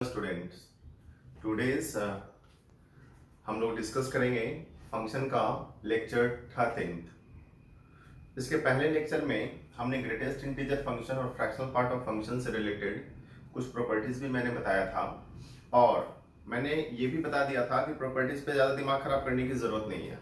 Students today's हम लोग discuss करेंगे फंक्शन का लेक्चर 13। इसके पहले लेक्चर में हमने ग्रेटेस्ट इंटीजर फंक्शन और फ्रैक्शनल पार्ट ऑफ फंक्शन से रिलेटेड कुछ प्रॉपर्टीज भी मैंने बताया था और मैंने ये भी बता दिया था कि प्रॉपर्टीज पे ज़्यादा दिमाग खराब करने की ज़रूरत नहीं है,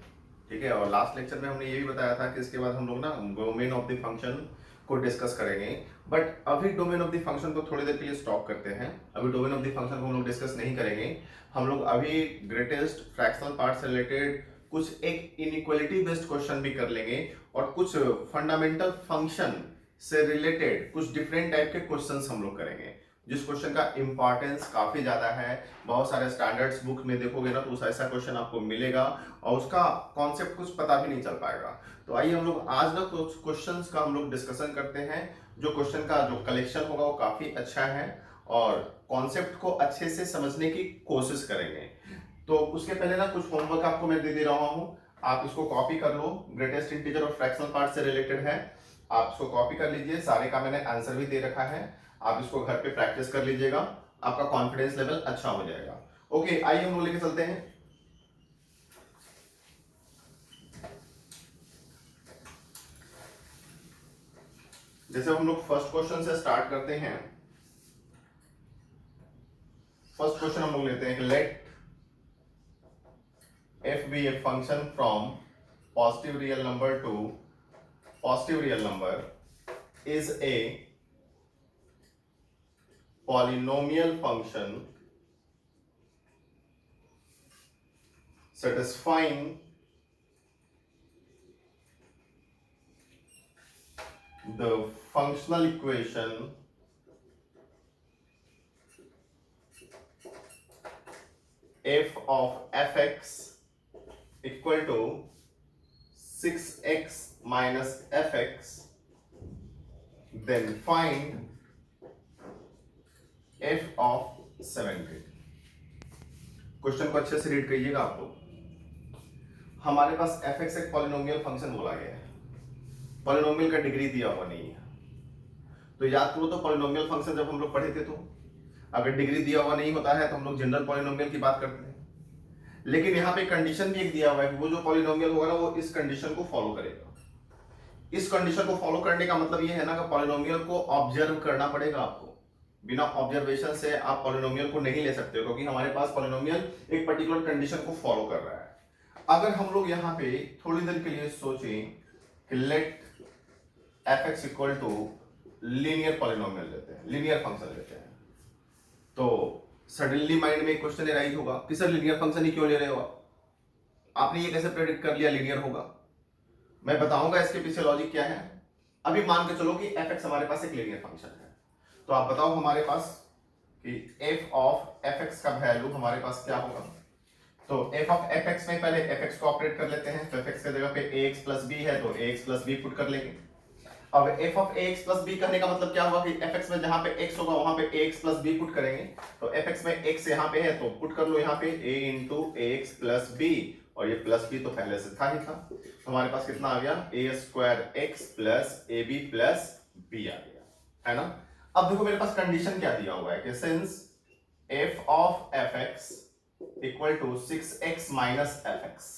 ठीक है। और लास्ट लेक्चर में हमने ये भी बताया था कि इसके बाद हम लोग ना डोमेन ऑफ द फंक्शन को डिस्कस करेंगे। बट अभी डोमेन ऑफ द फंक्शन को थोड़ी देर के लिए स्टॉप करते हैं। अभी डोमेन ऑफ द फंक्शन को हम लोग डिस्कस नहीं करेंगे। हम लोग अभी ग्रेटेस्ट फ्रैक्शनल पार्ट से रिलेटेड कुछ एक इनइक्वालिटी बेस्ड क्वेश्चन भी कर लेंगे और कुछ फंडामेंटल फंक्शन से रिलेटेड कुछ डिफरेंट टाइप के क्वेश्चंस हम लोग करेंगे, जिस क्वेश्चन का इंपॉर्टेंस काफी ज्यादा है। बहुत सारे स्टैंडर्ड्स बुक में देखोगे ना तो उस ऐसा क्वेश्चन आपको मिलेगा और उसका कॉन्सेप्ट कुछ पता भी नहीं चल पाएगा। तो आइए हम लोग आज ना कुछ क्वेश्चंस का हम लोग डिस्कशन करते हैं। जो क्वेश्चन का जो कलेक्शन होगा वो काफी अच्छा है और कॉन्सेप्ट को अच्छे से समझने की कोशिश करेंगे। तो उसके पहले ना कुछ होमवर्क आपको मैं दे रहा हूँ, आप इसको कॉपी कर लो। ग्रेटेस्ट इंटीजर और फ्रैक्शनल पार्ट से रिलेटेड है, आप इसको कॉपी कर लीजिए। सारे का मैंने आंसर भी दे रखा है, आप इसको घर पे प्रैक्टिस कर लीजिएगा, आपका कॉन्फिडेंस लेवल अच्छा हो जाएगा। ओके, आइए हम लोग लेके चलते हैं। जैसे हम लोग फर्स्ट क्वेश्चन से स्टार्ट करते हैं। फर्स्ट क्वेश्चन हम लोग लेते हैं कि late f be a function from positive real number to positive real number is a polynomial function satisfying the functional equation f of fx equal to 6x minus fx, then find f of 70। Question को अच्छे से read करिएगा आप लोग। हमारे पास fx एक polynomial function बोला गया है, पॉलिनोमियल का डिग्री दिया हुआ नहीं है। तो याद करो तो पॉलिनोमियल फंक्शन जब हम लोग पढ़े थे तो अगर डिग्री दिया हुआ नहीं होता है तो हम लोग जनरल पॉलिनोमियल की बात करते हैं। लेकिन यहाँ पे कंडीशन भी एक दिया हुआ है कि वो जो पॉलिनोमियल होगा ना वो इस कंडीशन को फॉलो करेगा। इस कंडीशन को फॉलो करने का मतलब ये है ना कि पॉलिनोमियल को ऑब्जर्व करना पड़ेगा आपको। बिना ऑब्जर्वेशन से आप पॉलिनोमियल को नहीं ले सकते, क्योंकि हमारे पास पॉलिनोमियल एक पर्टिकुलर कंडीशन को फॉलो कर रहा है। अगर हम लोग यहाँ पे थोड़ी देर के लिए सोचें कि let fx equal to linear polynomial लेते हैं, लीनियर फंक्शन लेते हैं, तो सडनली माइंड में एक क्वेश्चन राइज होगा कि सर लीनियर फंक्शन ही क्यों ले रहे हो आपने ये कैसे प्रेडिक्ट कर लिया लीनियर होगा। मैं बताऊंगा इसके पीछे लॉजिक क्या है। अभी मान के चलो कि fx हमारे पास एक लीनियर फंक्शन है, तो आप बताओ हमारे पास कि f ऑफ fx का वैल्यू हमारे पास क्या होगा। तो f ऑफ fx में पहले fx को ऑपरेट कर लेते हैं। तो fx की जगह पे ax प्लस b है तो ax प्लस b पुट कर लेंगे। अब f of ax plus b करने का मतलब क्या हुआ कि fx में जहां पे x होगा वहां पे ax प्लस b पुट करेंगे। तो fx में x यहाँ पे है तो पुट कर लो यहाँ पे a into ax plus b, और ये प्लस b तो पहले से था ही था। तो हमारे पास कितना आ गया, a square x plus ab plus b आ गया, है ना। अब देखो मेरे पास कंडीशन क्या दिया हुआ है कि since f of fx equal to 6x minus fx,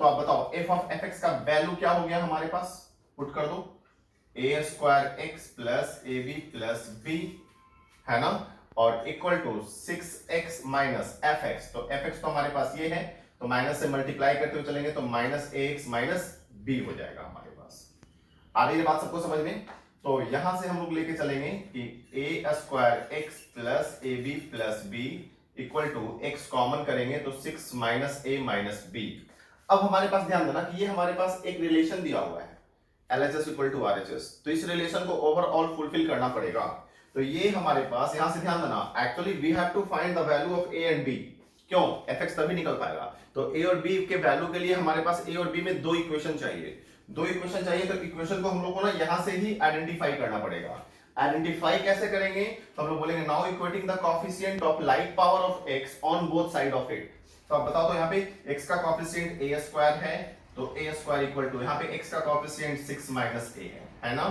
तो आप बताओ f ऑफ fx का वैल्यू क्या हो गया हमारे पास, पुट कर दो a square x plus ab plus b, है ना, और equal to 6x minus fx। तो fx तो हमारे पास ये है तो माइनस से मल्टीप्लाई करते हुए चलेंगे तो माइनस ax माइनस b हो जाएगा हमारे पास। आ रही है बात सबको समझ में। तो यहां से हम लोग लेके चलेंगे कि a square x plus ab plus b equal to x common करेंगे तो 6 माइनस a माइनस b। अब हमारे पास ध्यान देना कि ये हमारे पास एक रिलेशन दिया हुआ है LHS इक्वल टू RHS, तो इस रिलेशन को ओवरऑल फुलफिल करना पड़ेगा। तो ये हमारे पास यहां से ध्यान देना, actually we have to find the value of a and b। क्यों, fx तभी निकल पाएगा। तो a और b के वैल्यू के लिए हमारे पास a और b में दो इक्वेशन चाहिए, दो इक्वेशन चाहिए। तो इक्वेशन को हम लोग को ना यहां से ही आइडेंटिफाई करना पड़ेगा। आइडेंटिफाई कैसे करेंगे, तो हम लोग बोलेंगे now equating the coefficient of like power of x on both side of it. तो आप बताओ तो यहाँ पे x का कोएफिशिएंट a स्क्वायर है तो a स्क्वायर इक्वल टू यहाँ पे x का कोएफिशिएंट 6 माइनस a है ना,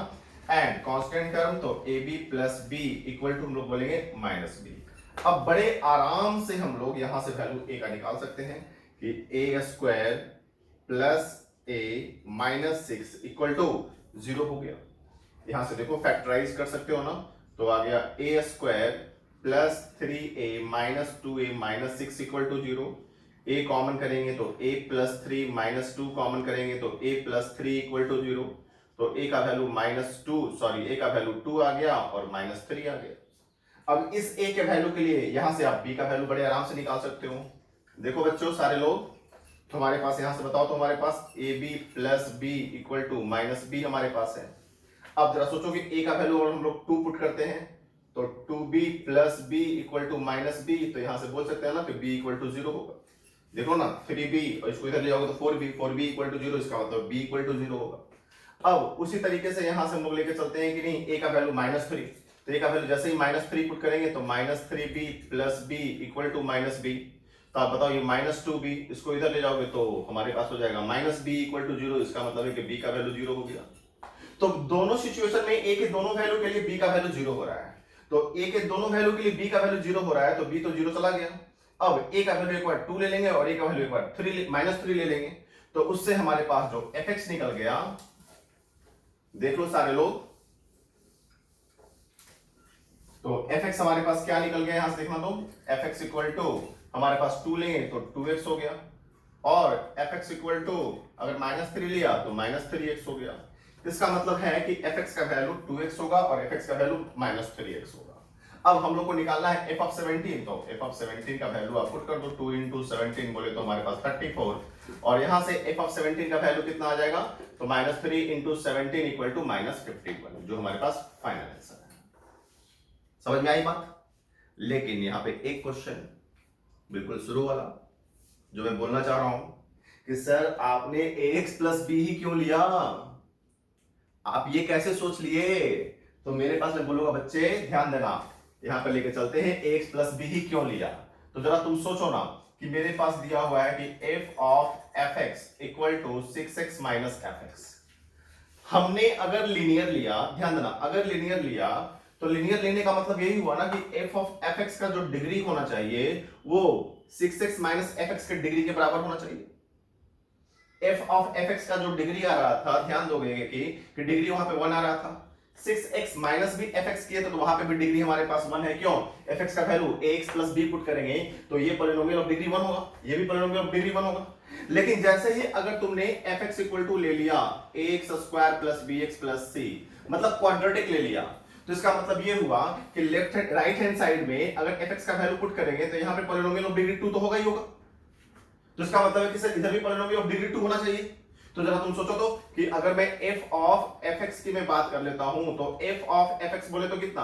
एंड कांस्टेंट टर्म तो ab plus b equal to हम लोग बोलेंगे माइनस b। अब बड़े आराम से हम लोग यहां से वैल्यू ए का निकाल सकते हैं कि A square plus A minus 6 equal to 0 हो गया। यहां से देखो फैक्टराइज कर सकते हो ना, तो आ गया A square plus 3a minus 2a minus 6 equal to 0। A common करेंगे तो a प्लस 3 माइनस 2 कॉमन करेंगे तो a प्लस 3 इक्वल टू 0। तो a का वैल्यू a का वैल्यू 2 आ गया और माइनस 3 आ गया। अब इस a के वैल्यू के लिए यहां से आप b का वैल्यू बड़े आराम से निकाल सकते हो। देखो बच्चों सारे लोग, तुम्हारे पास यहां से बताओ, तो हमारे पास ab plus b equal to minus b हमारे पास है। अब जरा सोचो कि a का वैल्यू और हम लोग 2 पुट करते हैं तो 2b plus b equal to minus b, तो यहां से बोल सकते हैं ना कि b इक्वल टू 0 होगा। देखो ना 3b और इसको इधर ले जाओगे तो 4b इक्वल टू 0, इसका मतलब b इक्वल टू 0 होगा। अब उसी तरीके से यहां से हम लोग लेके चलते हैं कि नहीं, a का वैल्यू -3, तो a का वैल्यू जैसे ही -3 पुट करेंगे तो -3b plus b equal to -b। तो आप बताओ ये -2b, इसको इधर ले जाओगे तो हमारे पास हो जाएगा -b इक्वल टू 0, इसका मतलब है कि b का वैल्यू 0 हो गया। तो दोनों सिचुएशन में a के दोनों वैल्यू के लिए b का वैल्यू 0 हो रहा है, तो a के दोनों वैल्यू के लिए b का वैल्यू 0 हो रहा है, तो b तो 0 चला गया। अब a का वैल्यू एक बार 2 ले लेंगे और a का वैल्यू एक बार -3 ले लेंगे, तो उससे हमारे पास जो fx निकल गया, देख लो सारे लोग, तो fx हमारे पास क्या निकल गया, यहां से देखना तो fx इक्वल टू हमारे पास 2 लेंगे तो 2x हो गया, और fx इक्वल टू अगर -3 लिया तो -3x हो गया। इसका मतलब है कि fx का वैल्यू 2x होगा और fx का वैल्यू -3x होगा। अब हम लोग को निकालना है f ऑफ 17, तो f ऑफ 17 का वैल्यू आप पुट कर दो, 2 इंटू 17 बोले तो हमारे पास 34, और यहां से f ऑफ 17 का वैल्यू कितना आ जाएगा, तो -3 इंटू 17 इक्वल टू -51, जो हमारे पास फाइनल आंसर है। समझ में आई बात? लेकिन यहां पे एक क्वेश्चन बिल्कुल शुरू वाला जो मैं बोलना चाह रहा हूं कि सर आपने ax प्लस बी ही क्यों लिया, आप ये कैसे सोच लिए? तो मेरे पास मैं बोलूंगा बच्चे ध्यान देना, यहां पर लेके चलते हैं ax प्लस बी ही क्यों लिया। तो जरा तुम सोचो ना कि मेरे पास दिया हुआ है कि f of fx equal to 6x minus fx। हमने अगर लीनियर लिया, ध्यान देना, अगर लीनियर लिया तो लीनियर लेने का मतलब यही हुआ ना कि f ऑफ fx का जो डिग्री होना चाहिए वो 6x माइनस fx के डिग्री के बराबर होना चाहिए। f ऑफ fx का जो डिग्री आ रहा था, ध्यान दोगे कि डिग्री वहां पे 1 आ रहा था, 6x माइनस भी fx किए तो वहां पे भी डिग्री हमारे पास 1 है। क्यों? fx का value ax plus b put करेंगे तो ये पॉलिनोमियल ऑफ डिग्री 1 होगा, ये भी पॉलिनोमियल ऑफ डिग्री 1 होगा। लेकिन जैसे ही अगर तुमने fx इक्वल टू ले लिया ax square plus bx plus c, मतलब क्वाड्रेटिक ले लिया, तो इसका मतलब ये हुआ कि लेफ्ट राइट हैंड साइड में अगर fx का वैल्यू पुट करेंगे तो यहां पे पॉलिनोमियल ऑफ डिग्री 2 तो होगा ही होगा, तो इसका मतलब है कि सर इधर भी पॉलिनोमियल ऑफ डिग्री 2 होना चाहिए। तो जरा तुम सोचो तो कि अगर मैं f ऑफ fx की मैं बात कर लेता हूं तो f ऑफ fx बोले तो कितना,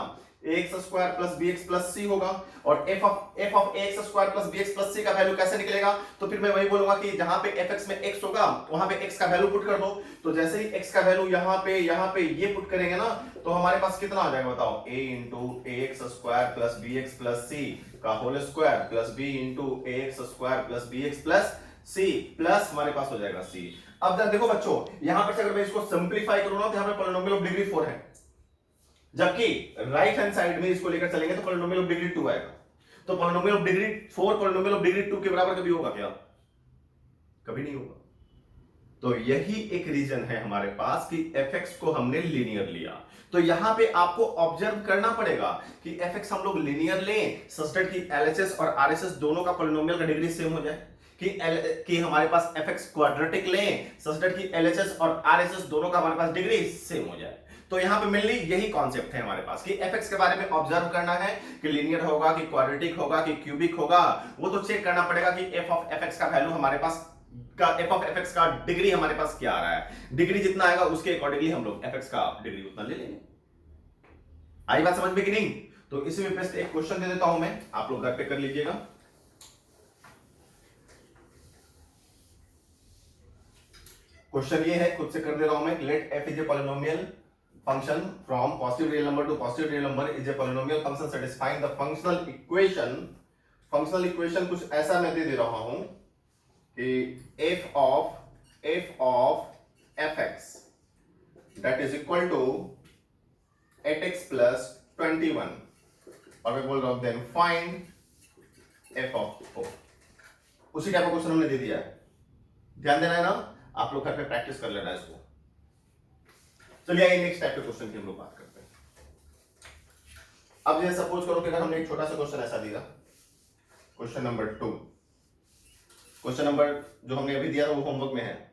ax square plus bx plus c होगा, और f of ax square plus bx plus c का वैल्यू कैसे निकलेगा, तो फिर मैं वही बोलूंगा कि जहां पे fx में x होगा वहां पे x का वैल्यू पुट कर दो। तो जैसे ही x का वैल्यू यहां पे ये पुट करेंगे ना, तो हमारे पास कितना आ जाएगा बताओ, a into ax square plus bx plus c का whole square plus b into ax square plus bx plus c plus हमारे पास हो जाएगा c। अब जरा देखो बच्चों, यहां पर से अगर मैं इसको सिंपलीफाई करूं ना तो यहां पे पॉलिनोमियल ऑफ डिग्री 4 है, जबकि राइट हैंड साइड में इसको लेकर चलेंगे तो पॉलिनोमियल ऑफ डिग्री 2 आएगा। तो polynomial of degree 4 polynomial of degree 2 के बराबर कभी होगा क्या? कभी नहीं होगा। तो यही एक रीजन है हमारे पास कि fx को हमने लीनियर लिया। तो यहां पे आपको ऑब्जर्व करना पड़ेगा कि fx हम लोग लीनियर लें सच दैट कि LHS और RHS दोनों का पॉलिनोमियल का डिग्री सेम हो जाए, कि हमारे पास fx क्वाड्रेटिक लें सच दैट कि LHS और RHS दोनों का हमारे पास डिग्री सेम हो जाए। तो यहां पे मेनली यही कॉन्सेप्ट है हमारे पास कि fx के बारे में ऑब्जर्व करना है कि लीनियर होगा कि क्वाड्रेटिक होगा कि क्यूबिक होगा, वो तो चेक करना पड़ेगा कि f ऑफ fx का वैल्यू हमारे पास का f ऑफ fx का डिग्री हमारे पास क्या आ रहा है, डिग्री जितना आएगा उसके अकॉर्डिंगली हम लोग fx का डिग्री उतना ले लेंगे। आई बात समझ में कि नहीं? तो इसी में बेस्ट एक क्वेश्चन दे देता हूं मैं, आप लोग घर पे कर लीजिएगा। क्वेश्चन ये है, खुद से कर दे रहा हूं मैं, let f is a polynomial function from positive real number to positive real number is a polynomial function satisfying the functional equation। functional equation कुछ ऐसा मैं दे रहा हूं कि f of fx that is equal to 8x plus 21 और मैं बोल रहा हूं then find F of O. उसी टाइप का क्वेश्चन हमने दे दिया है, ध्यान देना है ना, आप लोग घर पे प्रैक्टिस कर लेना इसको। चलिए आइए नेक्स्ट टाइप के क्वेश्चन की हम लोग बात करते हैं। अब ये सपोज करो कि अगर हमने एक छोटा सा क्वेश्चन ऐसा दिया, क्वेश्चन नंबर 2, क्वेश्चन नंबर जो हमने अभी दिया था वो होमवर्क में है,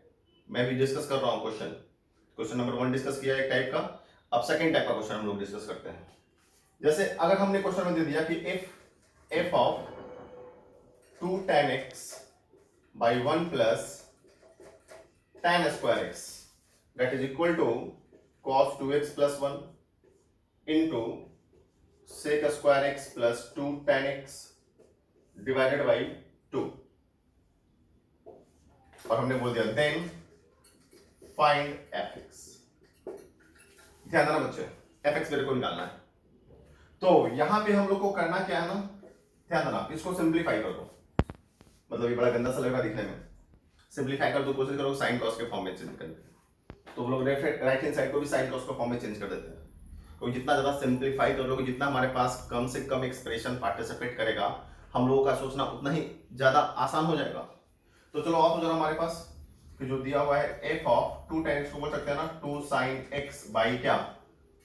मैं भी डिस्कस कर रहा हूं क्वेश्चन नंबर 1 डिस्कस किया एक टाइप का, अब सेकंड टाइप का क्वेश्चन हम लोग डिस्कस करते हैं। जैसे अगर हमने क्वेश्चन में दे दिया कि if F of 2 tan x by 1 plus tan square x that is equal to cos 2x plus 1 into sec square x plus 2 tan x divided by 2, और हमने बोल दिया देन फाइंड fx। ध्यान देना बच्चे, fx मेरे को निकालना है। तो यहां पे हम लोग को करना क्या है ना, ध्यान देना, इसको सिंप्लीफाई कर दो, मतलब ये बड़ा गंदा सा लग रहा दिखने में, सिंप्लीफाई कर दो, कोशिश करो साइन कॉस के फॉर्म में चेंज करने की। तो हम लोग राइट हैंड साइड को भी साइन कॉस के फॉर्म में चेंज कर देते हैं, क्योंकि जितना ज्यादा सिंप्लीफाई करोगे, जितना हमारे पास कम से कम एक्सप्रेशन पार्टिसिपेट करेगा, हम लोगों का सोचना उतना ही ज्यादा आसान हो जाएगा। तो चलो आप जरा हमारे पास कि जो दिया हुआ है एफ ऑफ 2 tan x को बोल सकते हैं ना 2 sin x बाई क्या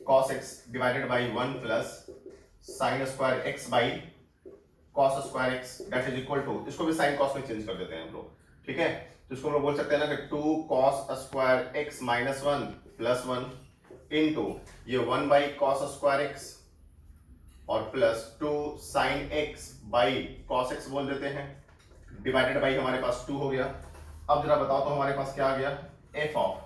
cos x divided by 1 plus sin square x by cos square x that is equal to, इसको भी sin cos में चेंज कर देते हैं हम लोग, ठीक है। तो इसको हम लोग बोल सकते हैं ना कि 2 cos square x minus 1 plus 1 into ये 1 बाई cos स्क्वायर x और plus 2 sin x by cos x बोल देते हैं, डिवाइडेड बाई हमारे पास 2 हो गया। अब जरा बताओ तो हमारे पास क्या आ गया, F of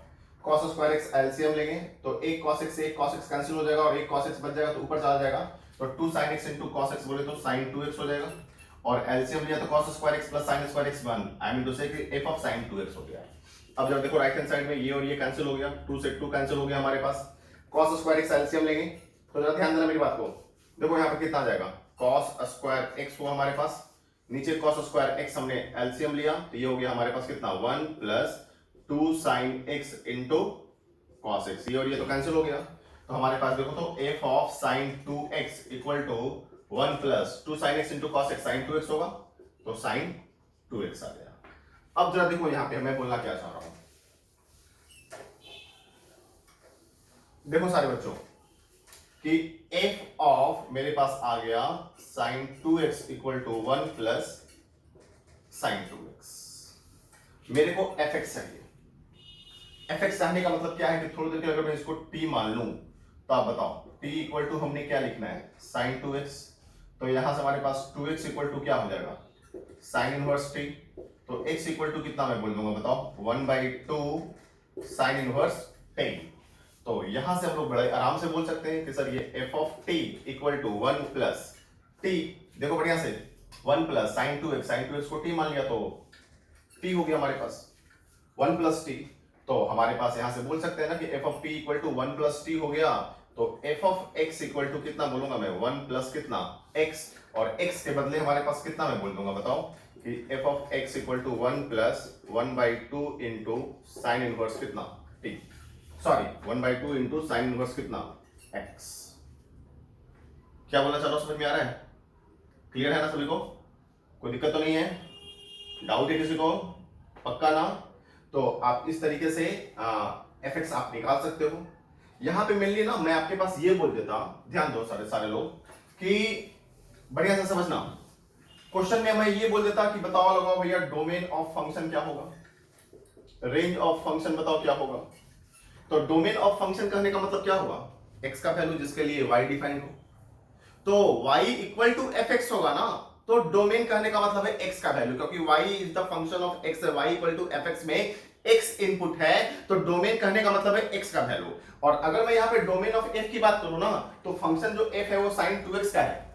cos square x LCM लेंगे तो एक cos x से एक cos x कैंसिल हो जाएगा और एक cos x बच जाएगा तो ऊपर चला जाएगा, तो 2 sin x into cos x बोले तो sin 2x हो जाएगा, और एलसीएम लिया तो cos square x plus sin square x 1, I mean to say कि f ऑफ sin 2x हो गया। अब जब देखो राइट हैंड साइड में ये और ये कैंसिल हो गया, 2 से 2 कैंसिल हो गया हमारे पास, cos स्क्वायर x एलसीएम लेंगे तो जरा ध्यान देना मेरी बात को, देखो यहाँ पर कितना आ जाएगा, cos स्क्वायर x हुआ हमारे पास, नीचे cos स्क्वायर x हमने एलसीएम लिया तो ये हो गया हमारे पास कितना 1 plus 2 sin x into cos x, ये और ये तो कैंसिल हो गया, तो हमारे पास देखो तो f of sin 2x equal to 1 plus 2 sin x into cos x sin 2x होगा, तो sin 2x आ गया। अब जरा देखो यहाँ पे मैं बोलना क्या चाह रहा हूं, देखो सारे बच्चों कि f ऑफ मेरे पास आ गया sin 2x equal to 1 plus sin 2x, मेरे को fx चाहिए। fx चाहने का मतलब क्या है कि थोड़ी देर के अगर मैं इसको t मान लूं तो आप बताओ t इक्वल टू हमने क्या लिखना है sin 2x, तो यहां से हमारे पास 2x इक्वल टू क्या हो जाएगा sin इनवर्स t, तो x इक्वल टू कितना मैं बोल दूंगा बताओ 1/2 sin इनवर्स t, तो यहां से हम लोग बड़े आराम से बोल सकते हैं कि सर ये f of t equal to 1 plus t, देखो बढ़िया से 1 प्लस sin 2x को t मान लिया तो t हो गया हमारे पास 1 प्लस t, तो हमारे पास यहां से बोल सकते हैं ना कि f of t equal to 1 plus t हो गया, तो f of x equal to कितना बोलूंगा मैं 1 प्लस कितना x, और x के बदले हमारे पास कितना मैं बोल दूंगा बताओ कि f of x equal to 1 plus 1/2 into sine inverse कितना t, sorry 1/2 into sine inverse कितना x। क्या बोलना चाह रहा हूं, समझ में आ रहा है, क्लियर है ना सभी को, कोई दिक्कत तो नहीं है, डाउट है किसी को, पक्का ना, तो आप इस तरीके से fx आप निकाल सकते हो। यहां पे मेनली ना मैं आपके पास ये बोल देता, ध्यान दो सारे लोग कि बढ़िया से समझना, क्वेश्चन में मैं ये बोल देता कि बताओ लगाओ भैया डोमेन ऑफ फंक्शन क्या होगा, रेंज ऑफ फंक्शन बताओ क्या होगा, तो डोमेन ऑफ फंक्शन कहने का मतलब क्या हुआ, x का वैल्यू जिसके लिए y डिफाइंड हो, तो y इक्वल टू fx होगा ना, तो डोमेन कहने का मतलब है x का वैल्यू, क्योंकि y is the function of x, y equal to fx में x इनपुट है, तो डोमेन कहने का मतलब है x का वैल्यू। और अगर मैं यहाँ पे डोमेन ऑफ f की बात करूं ना, तो फंक्शन जो f है वो sin 2x का है,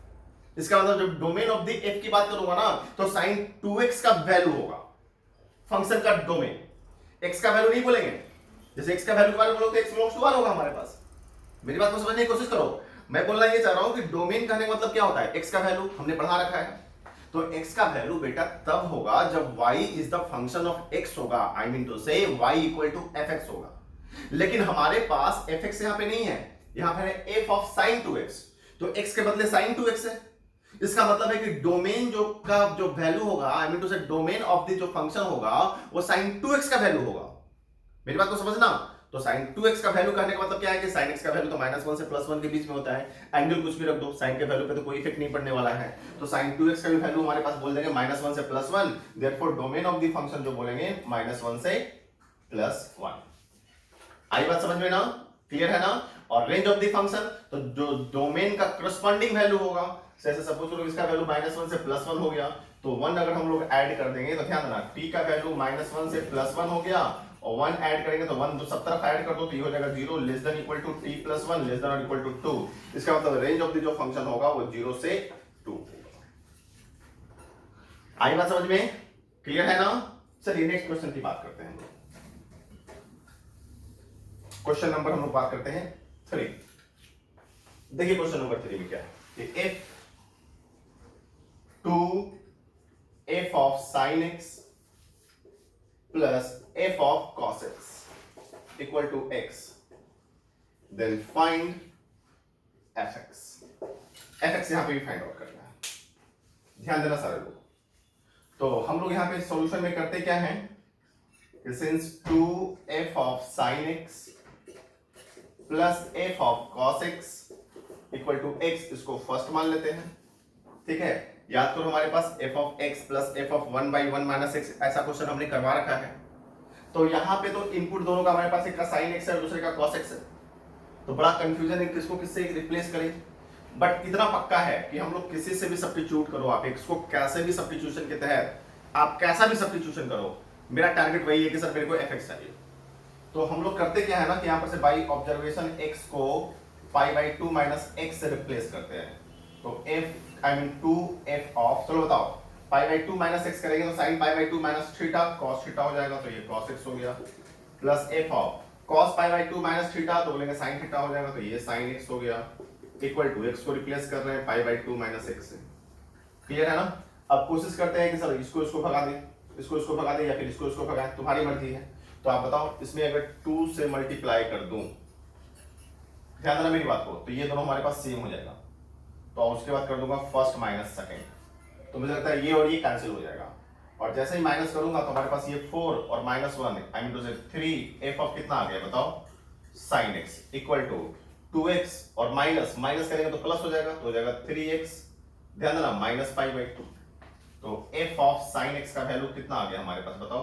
इसका मतलब जब डोमेन ऑफ द f की बात करूंगा ना तो sin 2x का वैल्यू होगा फंक्शन का डोमेन, x का वैल्यू नहीं बोलेंगे, जैसे x का वैल्यू के बारे में बोलो तो x बिलोंग्स टू 1 होगा हमारे पास। मेरी बात को समझने की कोशिश करो, मैं बोलना ये चाह रहा हूं कि डोमेन कहने का मतलब क्या होता है, x का वैल्यू हमने पढ़ा रखा है, तो x का वैल्यू बेटा तब होगा जब y is the function of x होगा, आई मीन टू से y इक्वल टू fx होगा, लेकिन हमारे पास fx यहां पे नहीं है, यहां पे है f ऑफ sin 2x, तो x के बदले sin 2x है। इसका मतलब है कि डोमेन जो वैल्यू होगा, आई मीन टू से डोमेन ऑफ द जो फंक्शन होगा वो sin 2x का वैल्यू होगा। मेरी बात को समझना। तो sin 2x का वैल्यू कहने का मतलब क्या है कि sin x का वैल्यू तो -1 से +1 के बीच में होता है। एंगल कुछ भी रख दो, sin के वैल्यू पे तो कोई इफेक्ट नहीं पड़ने वाला है। तो sin 2x का भी वैल्यू हमारे पास बोल देंगे -1 से +1, therefore domain of the function जो बोलेंगे -1 से +1। आई बात समझ में ना? क्लियर है ना? और रेंज ऑफ द फंक्शन, तो जो डोमेन का करस्पॉन्डिंग वैल्यू होगा, जैसे सपोज करो इसका वैल्यू -1 से +1 हो गया, तो 1 अगर हम लोग ऐड कर देंगे तो ध्यान देना t का वैल्यू -1 से +1 हो गया, और 1 ऐड करेंगे तो 1 सब तरफ ऐड कर दो तो ये हो जाएगा 0 less than equal to t + 1 less than और इक्वल टू 2। इसका मतलब रेंज ऑफ द जो फंक्शन होगा वो 0 से 2। आई बात समझ में? क्लियर है ना? चलिए नेक्स्ट क्वेश्चन की बात करते हैं। क्वेश्चन नंबर हम लोग बात करते हैं 3। देखिए क्वेश्चन नंबर 3 में क्या है कि if 2f of sin x plus f of cos x equal to x, then find fx। fx यहां पे भी फाइंड आउट करना है। ध्यान देना सारे लोग। तो हम लोग यहां पे सॉल्यूशन में करते क्या है कि since 2f of sin x plus f of cos x equal to x, इसको फर्स्ट मान लेते हैं। ठीक है, याद करो हमारे पास f of x plus f of 1/1 minus x ऐसा क्वेश्चन हमने करवा रखा है। तो यहाँ पे तो इनपुट दोनों का हमारे पास, एक का sin x है और दूसरे का cos x है, तो बड़ा कंफ्यूजन है किसको किससे रिप्लेस करें। बट इतना पक्का है कि हम लोग किसी से भी सब्स्टिट्यूट करो, आप x को कैसे भी सब्स्टिट्यूशन के तहत आप कैसा भी सब्स्टिट्यूशन करो, मेरा टारगेट वही है कि सर मेरे को fx चाहिए। तो हम लोग करते क्या है ना कि यहाँ पर से बाई ऑब्जर्वेशन x को π/2 माइनस x से रिप्लेस करते हैं। तो f I mean 2f of, चलो बताओ π/2 माइनस x करेंगे तो sin π/2 minus theta cos theta हो जाएगा, तो ये cos x हो गया, plus f of cos π/2 minus theta तो बोलेंगे sin थीटा हो जाएगा, तो ये sin x हो गया, इक्वल टू x को रिप्लेस कर रहे हैं π/2 माइनस x से। क्लियर है ना? अब कोशिश करते हैं कि सर इसको भगा दें, इसको भगा दें या फिर इसको भगा दें, तुम्हारी मर्जी है। तो आप बताओ इसमें अगर 2 से मल्टीप्लाई कर दूं, ध्यान देना मेरी बात को, तो ये दोनों हमारे पास सेम हो जाएगा। तो उसके बाद कर दूंगा फर्स्ट माइनस सेकेंड, तो मुझे लगता है ये और ये कैंसिल हो जाएगा। और जैसे ही माइनस करूंगा तो हमारे पास ये 4 और -1 आई मीन टू से 3 f ऑफ कितना आ गया बताओ, sin x equal to 2x और माइनस करेंगे तो प्लस हो जाएगा, तो हो जाएगा 3x, ध्यान देना -π/2। तो f ऑफ sin x का वैल्यू कितना आ गया हमारे पास बताओ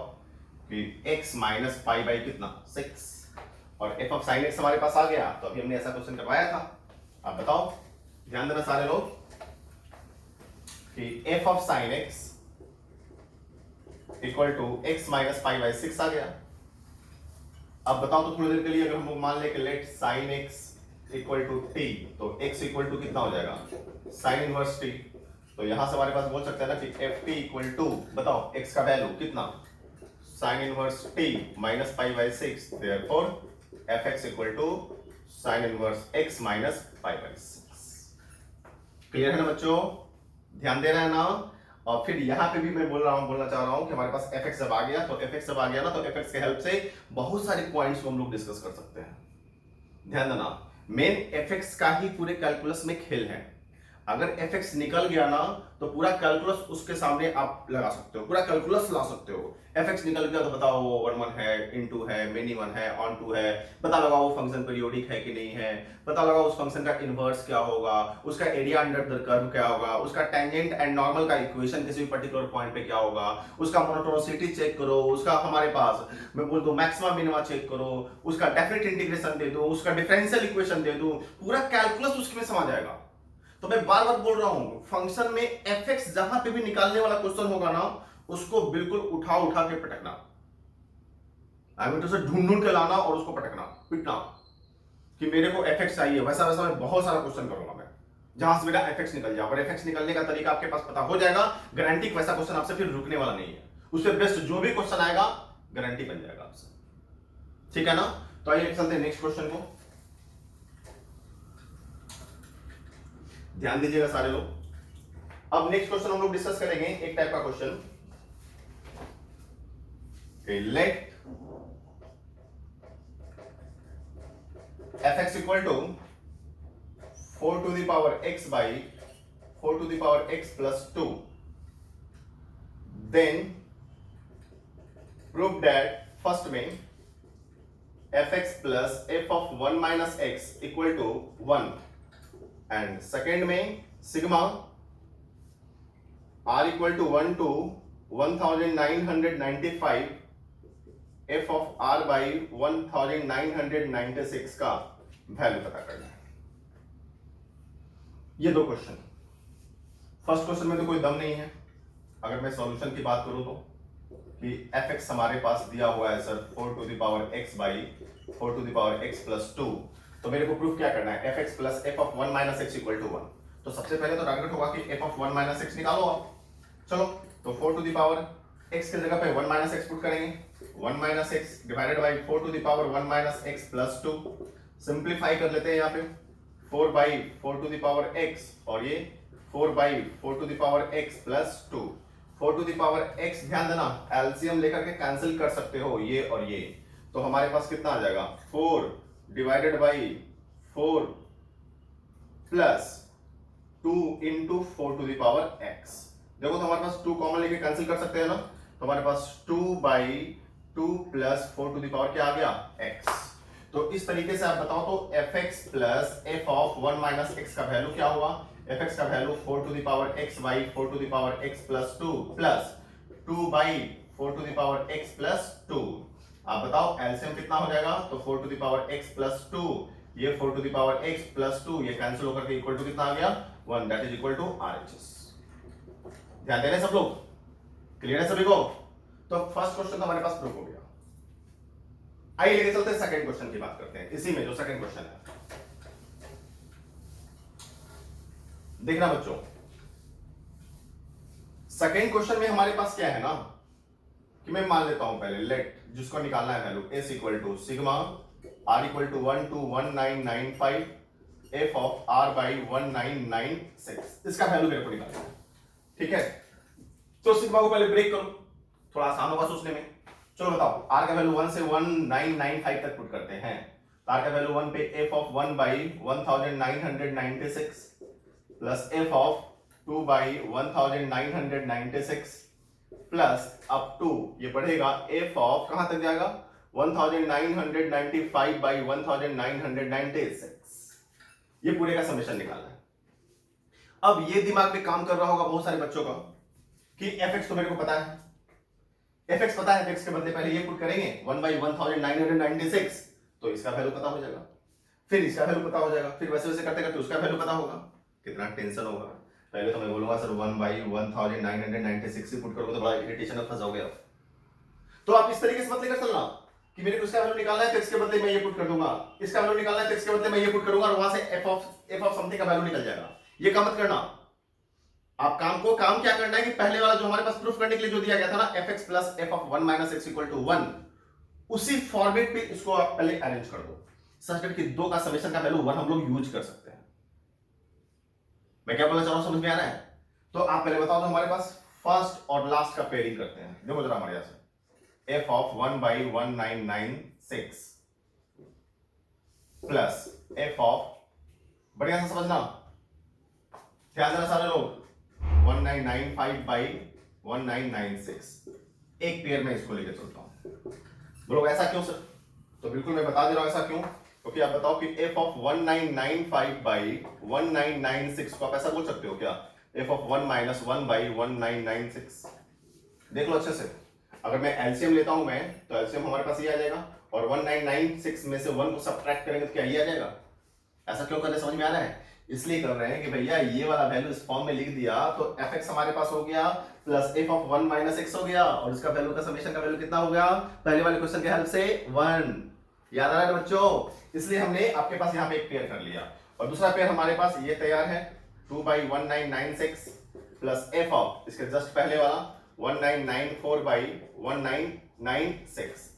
कि x माइनस पाई बाई कितना 6, और f ऑफ sin x हमारे पास आ गया। तो अभी हमने ऐसा क्वेश्चन करवाया था। अब बताओ, ध्यान देना सारे लोग कि f of sin x equal to x minus pi by 6 आ गया। अब बताओ तो थोड़ी देर के लिए अगर हम लोग मान ले कि let sin x equal to t, तो x इक्वल टू कितना हो जाएगा sin इनवर्स t। तो यहां से हमारे पास बोल सकते हैं ना कि ft इक्वल टू, बताओ x का वैल्यू कितना sin inverse t minus pi by 6, therefore fx equal to sin inverse x minus pi by 6। Clear है ना बच्चों? ध्यान दे रहे हैं ना? और फिर यहाँ पे भी मैं बोलना चाह रहा हूं कि हमारे पास fx जब आ गया तो fx के हेल्प से बहुत सारे पॉइंट्स को हम लोग डिस्कस कर सकते हैं। ध्यान देना, मेन fx का ही पूरे कैलकुलस में खेल है। अगर fx निकल गया ना तो पूरा कैलकुलस उसके सामने आप लगा सकते हो, पूरा कैलकुलस ला सकते हो। fx निकल गया तो बताओ वो 1 है, इनटू है, मेनी 1 है, ऑन 2 है, पता लगाओ वो फंक्शन पीरियोडिक है कि नहीं है, पता लगाओ उस फंक्शन का इनवर्स क्या होगा, उसका एरिया अंडर द कर्व क्या होगा, उसका टेंजेंट एंड नॉर्मल का इक्वेशन किसी भी पर्टिकुलर पॉइंट पे क्या होगा, उसका मोनोटोनिसिटी चेक करो, उसका हमारे पास मैं बोल दूं मैक्सिमा मिनिमा चेक करो, उसका डेफिनेट इंटीग्रेशन दे दूं, उसका डिफरेंशियल इक्वेशन दे दूं, पूरा कैलकुलस उसमें समा जाएगा। तो मैं बार बार बोल रहा हूं, फंक्शन में fx जहां पे भी निकालने वाला क्वेश्चन होगा ना, उसको बिल्कुल उठा के पटकना, आई मीन टू से ढूंढ के लाना और उसको पटकना, पिटना कि मेरे को fx चाहिए। वैसा मैं बहुत सारा क्वेश्चन करूंगा मैं, जहां से मेरा fx निकल जाए। और fx निकलने का तरीका आपके पास पता हो जाएगा, गारंटी वैसा क्वेश्चन आपसे फिर रुकने वाला नहीं है। उससे बेस्ट जो भी क्वेश्चन आएगा गारंटी बन जाएगा आपसे। ठीक है ना? तो आइए चलते हैं नेक्स्ट क्वेश्चन को। ध्यान दीजिएगा सारे लोग। अब नेक्स्ट क्वेश्चन हम लोग डिस्कस करेंगे एक टाइप का question, let fx equal to 4 to the power x by 4 to the power x plus 2, then prove that first में fx plus f of 1 minus x equal to 1 and second में sigma r equal to 1 to 1995 f of r by 1996 का value पता करना है। ये दो question, first question में तो कोई दम नहीं है। अगर मैं सॉल्यूशन की बात करूं तो कि fx हमारे पास दिया हुआ है sir 4 to the power x by 4 to the power x plus 2, तो मेरे को प्रूफ क्या करना है fx plus f of 1 minus x equal to 1। तो सबसे पहले तो टारगेट होगा कि f of 1 minus x निकालो आप। चलो तो 4 to the power x की जगह पे 1 minus x पुट करेंगे, 1 minus x divided by 4 to the power 1 minus x plus 2, simplify कर लेते हैं यहाँ पे 4 by 4 to the power x और ये 4 by 4 to the power x plus 2। 4 to the power x ध्यान देना एलसीएम लेकर के कैंसिल कर सकते हो ये और ये, तो हमारे पास कितना आ जाएगा 4 divided by 4 plus 2 into 4 to the power x। देखो तो हमारे पास 2 कॉमन लेके कैंसिल कर सकते हैं ना, तो हमारे पास 2 by 2 plus 4 to the power क्या आ गया x। तो इस तरीके से आप बताओ तो fx plus f of 1 minus x का वैल्यू क्या हुआ, fx का value 4 to the power x by 4 to the power x plus 2 plus 2 by 4 to the power x plus 2। आप बताओ एलसीएम कितना हो जाएगा, तो 4 to the power x plus 2, ये 4 to the power x plus 2, ये कैंसिल होकर के इक्वल टू कितना आ गया 1, that is equal to RHS। ध्यान दे रहे सब लोग, क्लियर है सभी को। तो फर्स्ट क्वेश्चन तो हमारे पास प्रूफ हो गया। आइए लेके चलते हैं सेकंड क्वेश्चन की बात करते हैं, इसी में जो सेकंड क्वेश्चन है देखना बच्चों। सेकंड क्वेश्चन में हमारे पास क्या है ना कि मैं मान लेता हूं पहले लेट जिसको निकालना है value s equal to sigma r equal to 1 to 1995 f of r by 1996, इसका वैल्यू मेरे को निकालना है। ठीक है, तो सिग्मा को पहले ब्रेक करो, थोड़ा आसान होगा सोचने में। चलो बताओ r का वैल्यू 1 से 1995 तक पुट करते हैं, तो r का वैल्यू 1 पे f of 1 by 1996 plus f of 2 by 1996 plus up to ये बढ़ेगा f ऑफ कहां तक जाएगा 1995 बाई 1996, ये पूरे का समेशन निकालना है। अब ये दिमाग में काम कर रहा होगा बहुत सारे बच्चों का कि fx तो मेरे को पता है, fx पता है, fx के बदले पहले ये पुट करेंगे 1 बाई 1996, तो इसका वैल्यू पता हो जाएगा, फिर इसका वैल्यू पता हो जाएगा, फिर वैसे वैसे करते करते उसका वैल्यू पता होगा। कितना टेंशन होगा। पहले तो मैं बोलूंगा सर 1 बाई 1996 ही पुट करोगे तो बड़ा इरिटेशन में फंस जाओगे। तो आप इस तरीके से मत लेकर चलना कि मेरे को इसका वैल्यू निकालना है तो इसके बदले मैं ये पुट कर दूंगा, इसका वैल्यू निकालना है तो इसके बदले मैं ये पुट करूंगा और वहां से f ऑफ समथिंग का वैल्यू निकल जाएगा। ये काम मत करना। आप काम क्या करना है कि पहले वाला जो हमारे पास प्रूफ करने के लिए जो दिया गया था ना fx plus f of 1 minus x equal to 1, उसी फॉर्मेट पे इसको आप पहले अरेंज कर दो सच करके 2 का समेशन का वैल्यू 1 हम लोग यूज कर सकते हैं। मैं क्या बोलना चाह रहा हूं, समझ में आ रहा है? तो आप पहले बताओ तो हमारे पास फर्स्ट और लास्ट का पेयरिंग करते हैं। देखो जरा हमारे यहां से f of 1 by 1996 plus f of, बढ़िया से समझना, ध्यान देना सारे लोग, 1995 बाई 1996, एक पेयर में इसको लेके चलता हूं। बोलो ऐसा क्यों सर? तो बिल्कुल मैं बता दे रहा हूं ऐसा क्यों, क्योंकि आप बताओ कि f ऑफ 1995 बाई 1996 को आप ऐसा बोल सकते हो क्या, f ऑफ 1 माइनस 1 बाई 1996। देख लो अच्छे से, अगर मैं एलसीएम लेता हूं मैं तो एलसीएम हमारे पास ये आ जाएगा और 1996 में से 1 को सब्ट्रैक्ट करेंगे तो क्या ये आ जाएगा। ऐसा क्यों कर रहे, समझ में आ रहा है? इसलिए कर रहे हैं कि भैया ये वाला वैल्यू इस फॉर्म में लिख दिया तो fx हमारे पास हो गया plus f of 1 minus x हो गया और इसका वैल्यू का समेशन का वैल्यू कितना हो गया पहले वाले क्वेश्चन के हेल्प से 1। याद आ रहा है बच्चों? इसलिए हमने आपके पास यहाँ पे एक पेयर कर लिया और दूसरा पेयर हमारे पास ये तैयार है 2 बाई 1996 प्लस f ऑफ इसके जस्ट पहले वाला 1994 बाई 1996,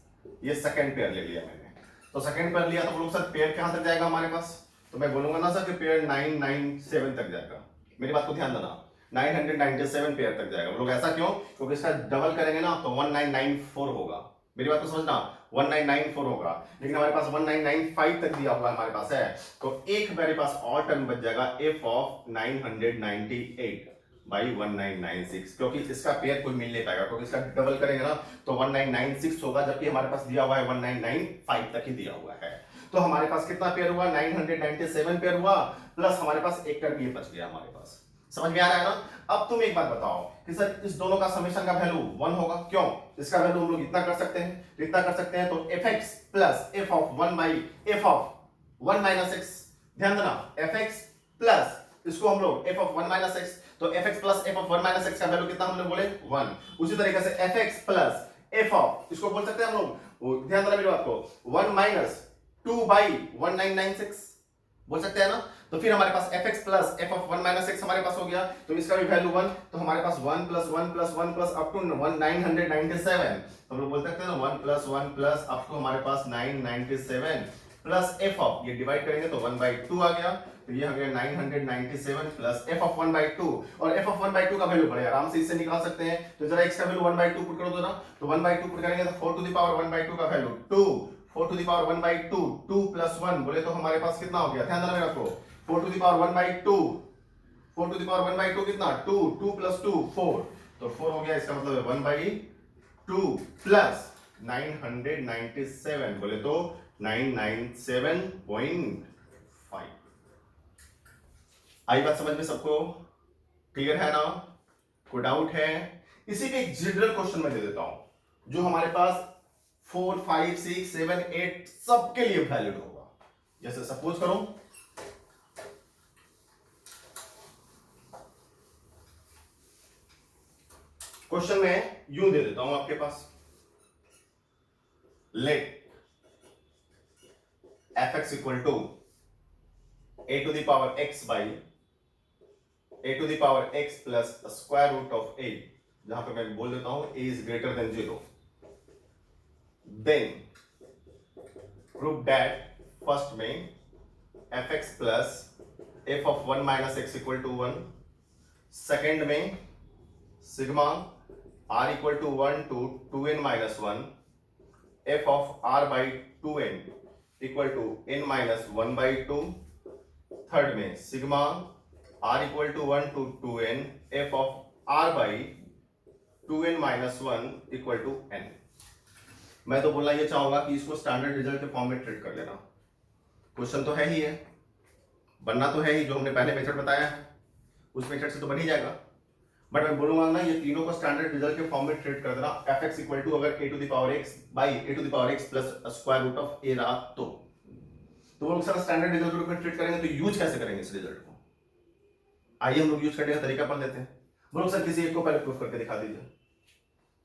ये सेकंड पेयर ले लिया मैंने। तो सेकंड पेयर लिया तो बोलो सर पेयर कहां तक जाएगा हमारे पास, तो मैं बोलूंगा ना सर कि पेयर 997 तक जाएगा। मेरी बात को ध्यान देना, 997 पेयर तक जाएगा। लोग ऐसा क्यों? क्योंकि इसका डबल करेंगे ना तो 1994 होगा, मेरी बात को समझना, 1994 होगा, लेकिन हमारे पास 1995 तक दिया हुआ है हमारे पास है, तो एक मेरे पास और टर्म बच जाएगा f ऑफ 998 बाई 1996, क्योंकि इसका पेयर कोई मिल नहीं पाएगा, क्योंकि इसका डबल करेंगे ना तो 1996 होगा, जबकि हमारे पास दिया हुआ है 1995 तक ही दिया हुआ है। तो हमारे पास कितना पेयर हुआ, 997 पेयर हुआ, प्लस हमारे पास एक टर्म ये बच गया हमारे पास। समझ में आ रहा है ना। अब तुम एक बात बताओ कि सर इस दोनों का समेशन का वैल्यू 1 होगा, क्यों? इसका वैल्यू हम लोग इतना कर सकते हैं, इतना कर सकते हैं, तो fx plus f of 1 by f of 1 minus x, ध्यान देना fx प्लस इसको हम लोग f ऑफ 1 माइनस x, तो fx plus f of 1 minus x का वैल्यू कितना हमने बोले 1। उसी तरीके से fx प्लस f ऑफ, इसको बोल सकते हैं हम लोग, ध्यान देना मेरी बात को, 1 माइनस 2 बाई 1996 बोल सकते हैं ना। तो फिर हमारे पास fx plus f of 1 minus x हमारे पास हो गया, तो इसका भी वैल्यू 1, तो हमारे पास 1 plus 1 plus 1 plus up to 997, हम लोग बोल सकते हैं ना 1 प्लस 1 प्लस अप टू हमारे पास 997 प्लस f ऑफ, ये डिवाइड करेंगे तो 1/2 आ गया, तो ये हो गया 997 प्लस f ऑफ 1/2, और f ऑफ 1/2 का वैल्यू बड़े आराम से इससे निकाल सकते हैं, तो जरा x का वैल्यू 1/2 पुट करो जरा, तो 1/2 पुट करेंगे तो 4 टू द पावर 1/2 का value 2, 4 to the power 1/2, 2 plus 1 बोले तो हमारे पास कितना हो गया, ध्यान देना मेरा को, 4 to the power 1/2, 4 to the power 1/2 कितना 2, 2 प्लस 2 4, तो 4 हो गया, इसका मतलब है 1/2 प्लस 997 बोले तो 997.5। आई बात समझ में सबको, क्लियर है ना, कोई डाउट है? इसी के एक जनरल क्वेश्चन में दे देता हूं जो हमारे पास 4, 5, 6, 7, 8 सबके लिए वैलिड होगा। जैसे सपोज करो क्वेश्चन में यूं दे देता हूं आपके पास, let fx equal to a to the power x by a to the power x plus square root of a, जहां पे मैं बोल देता हूं a is greater than 0, then prove that first में fx plus f of 1 minus x equal to 1, second में sigma r equal to 1 to 2n minus 1 f of r by 2n equal to n minus 1/2, third में sigma r equal to 1 to 2n f of r by 2n minus 1 equal to n। मैं तो बोलना ये चाहूंगा कि इसको standard result के form में ट्रीट कर लेना, क्वेश्चन तो है ही है, बनना तो है ही, जो हमने पहले मेथड बताया है उस मेथड से तो बन ही जाएगा, बट मैं बोलूंगा ना ये तीनों को स्टैंडर्ड रिजल्ट के फॉर्म में ट्रीट कर देना। fx इक्वल टू अगर a to the power x by a to the power x plus square root of a रहा तो वो लोग सारा स्टैंडर्ड रिजल्ट में ट्रीट करेंगे, तो यूज कैसे करेंगे इस रिजल्ट को, आइए हम लोग यूज करने का तरीका पढ़ लेते हैं। बोलो सर किसी एक को पहले प्रूफ करके दिखा दीजिए,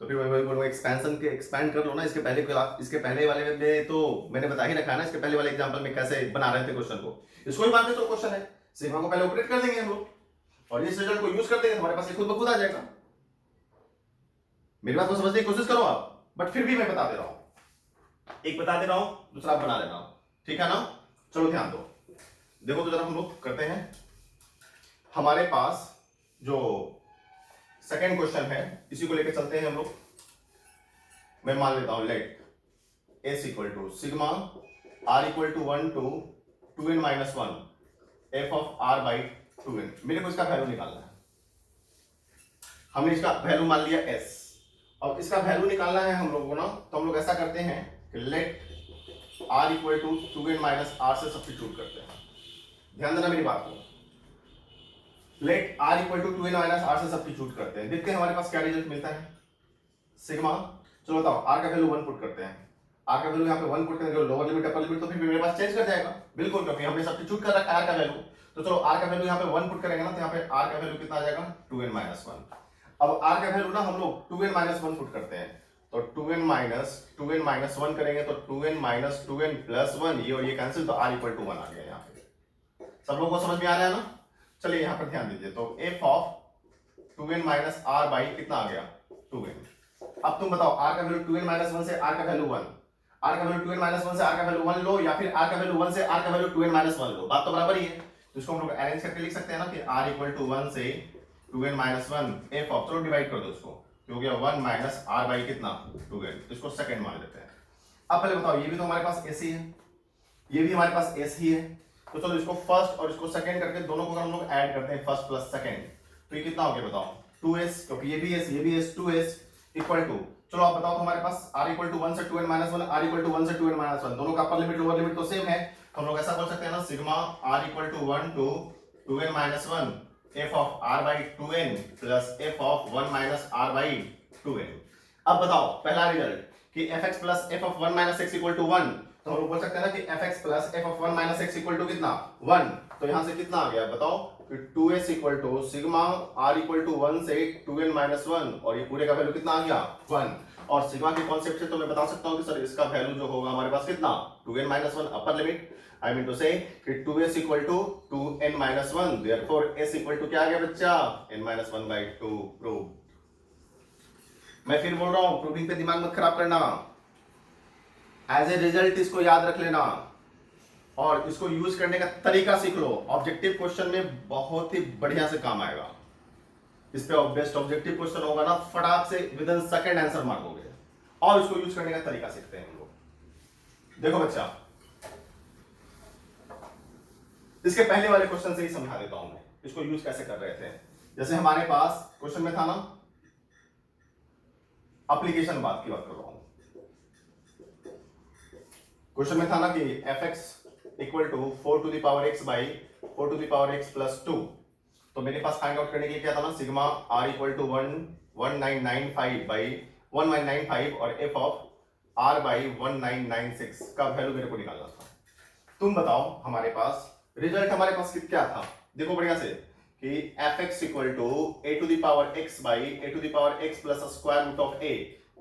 तो फिर मैं बोलूंगा एक्सपेंशन के एक्सपैंड कर लो ना, इसके पहले वाले में तो मैंने बता ही रखा है ना, इसके पहले वाले एग्जांपल में कैसे बना रहे थे क्वेश्चन को, इसको ही मानते तो क्वेश्चन है, सिग्मा को पहले ऑपरेट कर देंगे हम लोग और इस रिजल्ट को यूज कर देंगे, हमारे पास ये खुद ब खुद आ जाएगा। मेरी बात को समझने की कोशिश करो आप, बट फिर भी मैं बता दे रहा हूं, एक बता दे रहा हूं दूसरा आप बना लेना, ठीक है ना। चलो ध्यान दो, देखो तो जरा हम लोग करते हैं, हमारे पास जो सेकेंड क्वेश्चन है इसी को लेकर चलते हैं हम लोग। मैं मान लेता हूं let s equal to sigma r equal to 1 to 2n minus 1 f of r by 2n, मेरे को इसका वैल्यू निकालना है, हमने इसका वैल्यू मान लिया s, अब इसका वैल्यू निकालना है हम लोगों को ना, तो हम लोग ऐसा करते हैं कि let r equal to 2n minus r से सब्स्टिट्यूट करते हैं, ध्यान देना मेरी बात को, let r equal to 2n minus r से सब्स्टिट्यूट करते हैं, देखते हैं हमारे पास क्या रिजल्ट मिलता है। सिग्मा, चलो बताओ r का वैल्यू 1 पुट करते हैं, r का वैल्यू यहाँ पे 1 पुट करेंगे, लोअर लिमिट अपर लिमिट तो फिर मेरे पास चेंज कर जाएगा, बिल्कुल, क्योंकि हमने सब्स्टिट्यूट कर रखा है r का वैल्यू, तो चलो r का वैल्यू यहाँ पे 1 पुट करेंगे ना, तो यहाँ पे r का वैल्यू कितना आ जाएगा 2n माइनस 1। अब r का वैल्यू ना हम लोग 2n माइनस 1 पुट करते हैं, तो 2n माइनस 1 करेंगे तो 2n माइनस 2n प्लस 1, ये और ये कैंसिल, तो r इक्वल टू 1 आ गया यहाँ पे। सब लोगों को समझ में आ रहा है ना। चलिए यहाँ पर ध्यान दीजिए, तो f of 2n minus r by कितना आ गया 2n। अब तुम बताओ r का वैल्यू 2n माइनस 1 से r का वैल्यू 1, r का वैल्यू 2n माइनस 1 से r का वैल्यू 1 लो, या फिर r का वैल्यू 1 से r का वैल्यू 2n माइनस 1 लो, बात तो बराबर ही है। तो इसको हम लोग अरेंज करके लिख सकते हैं ना कि r इक्वल टू 1 से 2n माइनस 1 f ऑफ, चलो डिवाइड कर दो इसको, तो हो गया 1 माइनस आर बाई कितना 2n, इसको सेकंड मान लेते हैं। अब पहले बताओ ये भी तो हमारे पास एस ही है, ये भी हमारे पास एस ही है, तो चलो इसको फर्स्ट और इसको सेकंड करके दोनों को हम लोग ऐड करते हैं, फर्स्ट प्लस सेकंड, तो ये कितना हो गया बताओ 2s, क्योंकि ये भी s 2s इक्वल टू, चलो आप बताओ तो हमारे पास r इक्वल टू 1 से 2n minus 1, r equal to 1 से 2n माइनस 1, दोनों का अपर लिमिट लोअर लिमिट तो सेम है, तो हम लोग ऐसा बोल सकते हैं ना sigma r equal to 1 to 2n minus 1 f of r by 2n plus f of 1 minus r by 2n। अब बताओ पहला रिजल्ट कि fx plus f of 1 minus x equal to 1, तो हम लोग बोल सकते हैं ना कि fx plus f of 1 minus x equal to कितना 1, तो यहां से कितना आ गया बताओ कि 2s equal to sigma r equal to 1 से 2n माइनस 1, और ये पूरे का वैल्यू कितना आ गया 1, और सिग्मा के कॉन्सेप्ट से तो मैं बता सकता हूं कि सर इसका वैल्यू जो होगा हमारे पास कितना 2n minus 1 upper limit, I mean to say कि 2s equal to 2n minus 1, therefore s equal to क्या आ गया बच्चा n माइनस 1 बाई 2 प्रूव। मैं फिर बोल रहा हूं प्रूविंग पे दिमाग मत खराब करना, एज ए रिजल्ट इसको याद रख लेना और इसको यूज करने का तरीका सीख लो, ऑब्जेक्टिव क्वेश्चन में बहुत ही बढ़िया से काम आएगा। इस पे बेस्ट ऑब्जेक्टिव क्वेश्चन होगा ना, फटाक से विद इन सेकंड आंसर मांगोगे, और इसको यूज करने का तरीका सीखते हैं हम लोग। देखो बच्चा, इसके पहले वाले क्वेश्चन से ही समझा देता हूं मैं इसको यूज कैसे कर रहे थे। जैसे हमारे पास क्वेश्चन में था ना, एप्लीकेशन बात कर रहा हूं, क्वेश्चन में था ना कि fx equal to 4 to the power x by 4 to the power x plus 2, तो मेरे पास फाइंड आउट करने के लिए क्या था ना sigma r equal to 1995 by 1995 और f ऑफ r बाई 1996 का वैल्यू मेरे को निकालना था। तुम बताओ हमारे पास रिजल्ट हमारे पास क्या था, देखो बढ़िया से कि fx equal to a to the power x by a to the power x plus square root of a,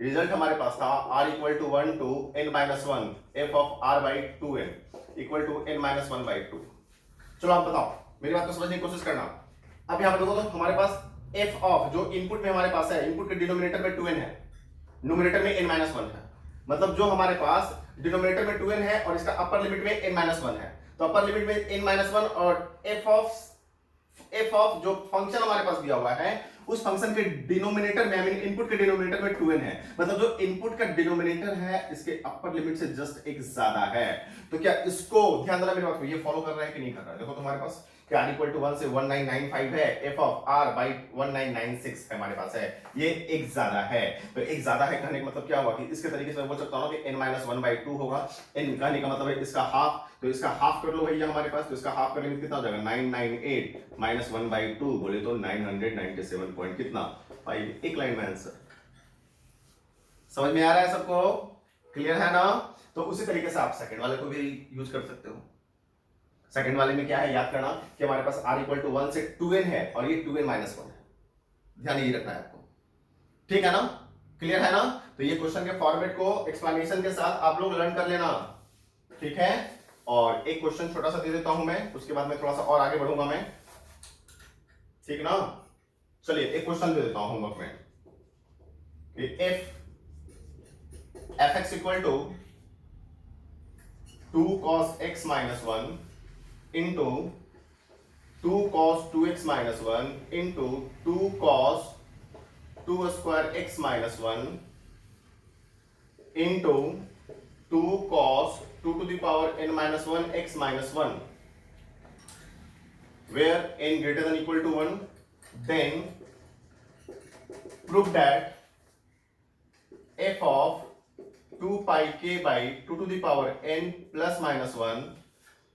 result हमारे पास था r equal to 1 to n minus 1 f of r by 2n equal to n minus 1 by 2। चलो आप बताओ, मेरी बात को समझने की कोशिश करना। अब यहां पर देखो तो हमारे पास f ऑफ जो इनपुट में हमारे पास है, इनपुट के डिनोमिनेटर में 2n है, न्यूमरेटर में n माइनस 1 है, मतलब जो हमारे पास डिनोमिनेटर में 2n है और इसका अपर लिमिट में n माइनस 1 है, तो अपर लिमिट में n माइनस 1 और f ऑफ जो फंक्शन हमारे पास दिया हुआ है उस फंक्शन के डिनोमिनेटर में, आई मीन इनपुट के डिनोमिनेटर में 2n है, मतलब जो इनपुट का डिनोमिनेटर है इसके अपर लिमिट से जस्ट एक ज्यादा है। तो क्या इसको ध्यान देना मेरी बात को, ये फॉलो कर रहा है कि नहीं कर रहा है। देखो तुम्हारे पास कि r इक्वल टू 1 से 1995 है, f ऑफ r बाई 1996 हमारे पास है, ये एक ज्यादा है। तो एक ज्यादा है कहने का मतलब क्या हुआ कि इसके तरीके से मैं बोल सकता हूं कि n माइनस 1 बाई 2 होगा, n कहने का मतलब है इसका हाफ, तो इसका हाफ कर लो भैया हमारे पास, तो इसका हाफ करने में कितना हो जाएगा 998 माइनस 1 बाई 2 बोले तो 997 पॉइंट कितना 5, एक लाइन में आंसर। समझ में आ रहा है सबको, क्लियर है ना। तो उसी तरीके से आप सेकंड वाले को भी यूज कर सकते हो। सेकंड वाले में क्या है याद करना कि हमारे पास r इक्वल टू 1 से 2n है और ये 2n माइनस 1 है, ध्यान ये रखना है आपको, ठीक है ना, क्लियर है ना। तो ये क्वेश्चन के फॉर्मेट को एक्सप्लेनेशन के साथ आप लोग लर्न कर लेना, ठीक है। और एक क्वेश्चन छोटा सा दे देता हूं मैं, उसके बाद में थोड़ा सा और आगे बढ़ूंगा मैं, ठीक ना। चलिए एक क्वेश्चन दे देता हूं होमवर्क में कि fx equal to 2 cos x minus 1 into 2 cos 2x minus 1 into 2 cos 2 square x minus 1 into 2 cos 2 to the power n minus 1 x minus 1 where n greater than equal to 1, then prove that f of 2 pi k by 2 to the power n plus minus 1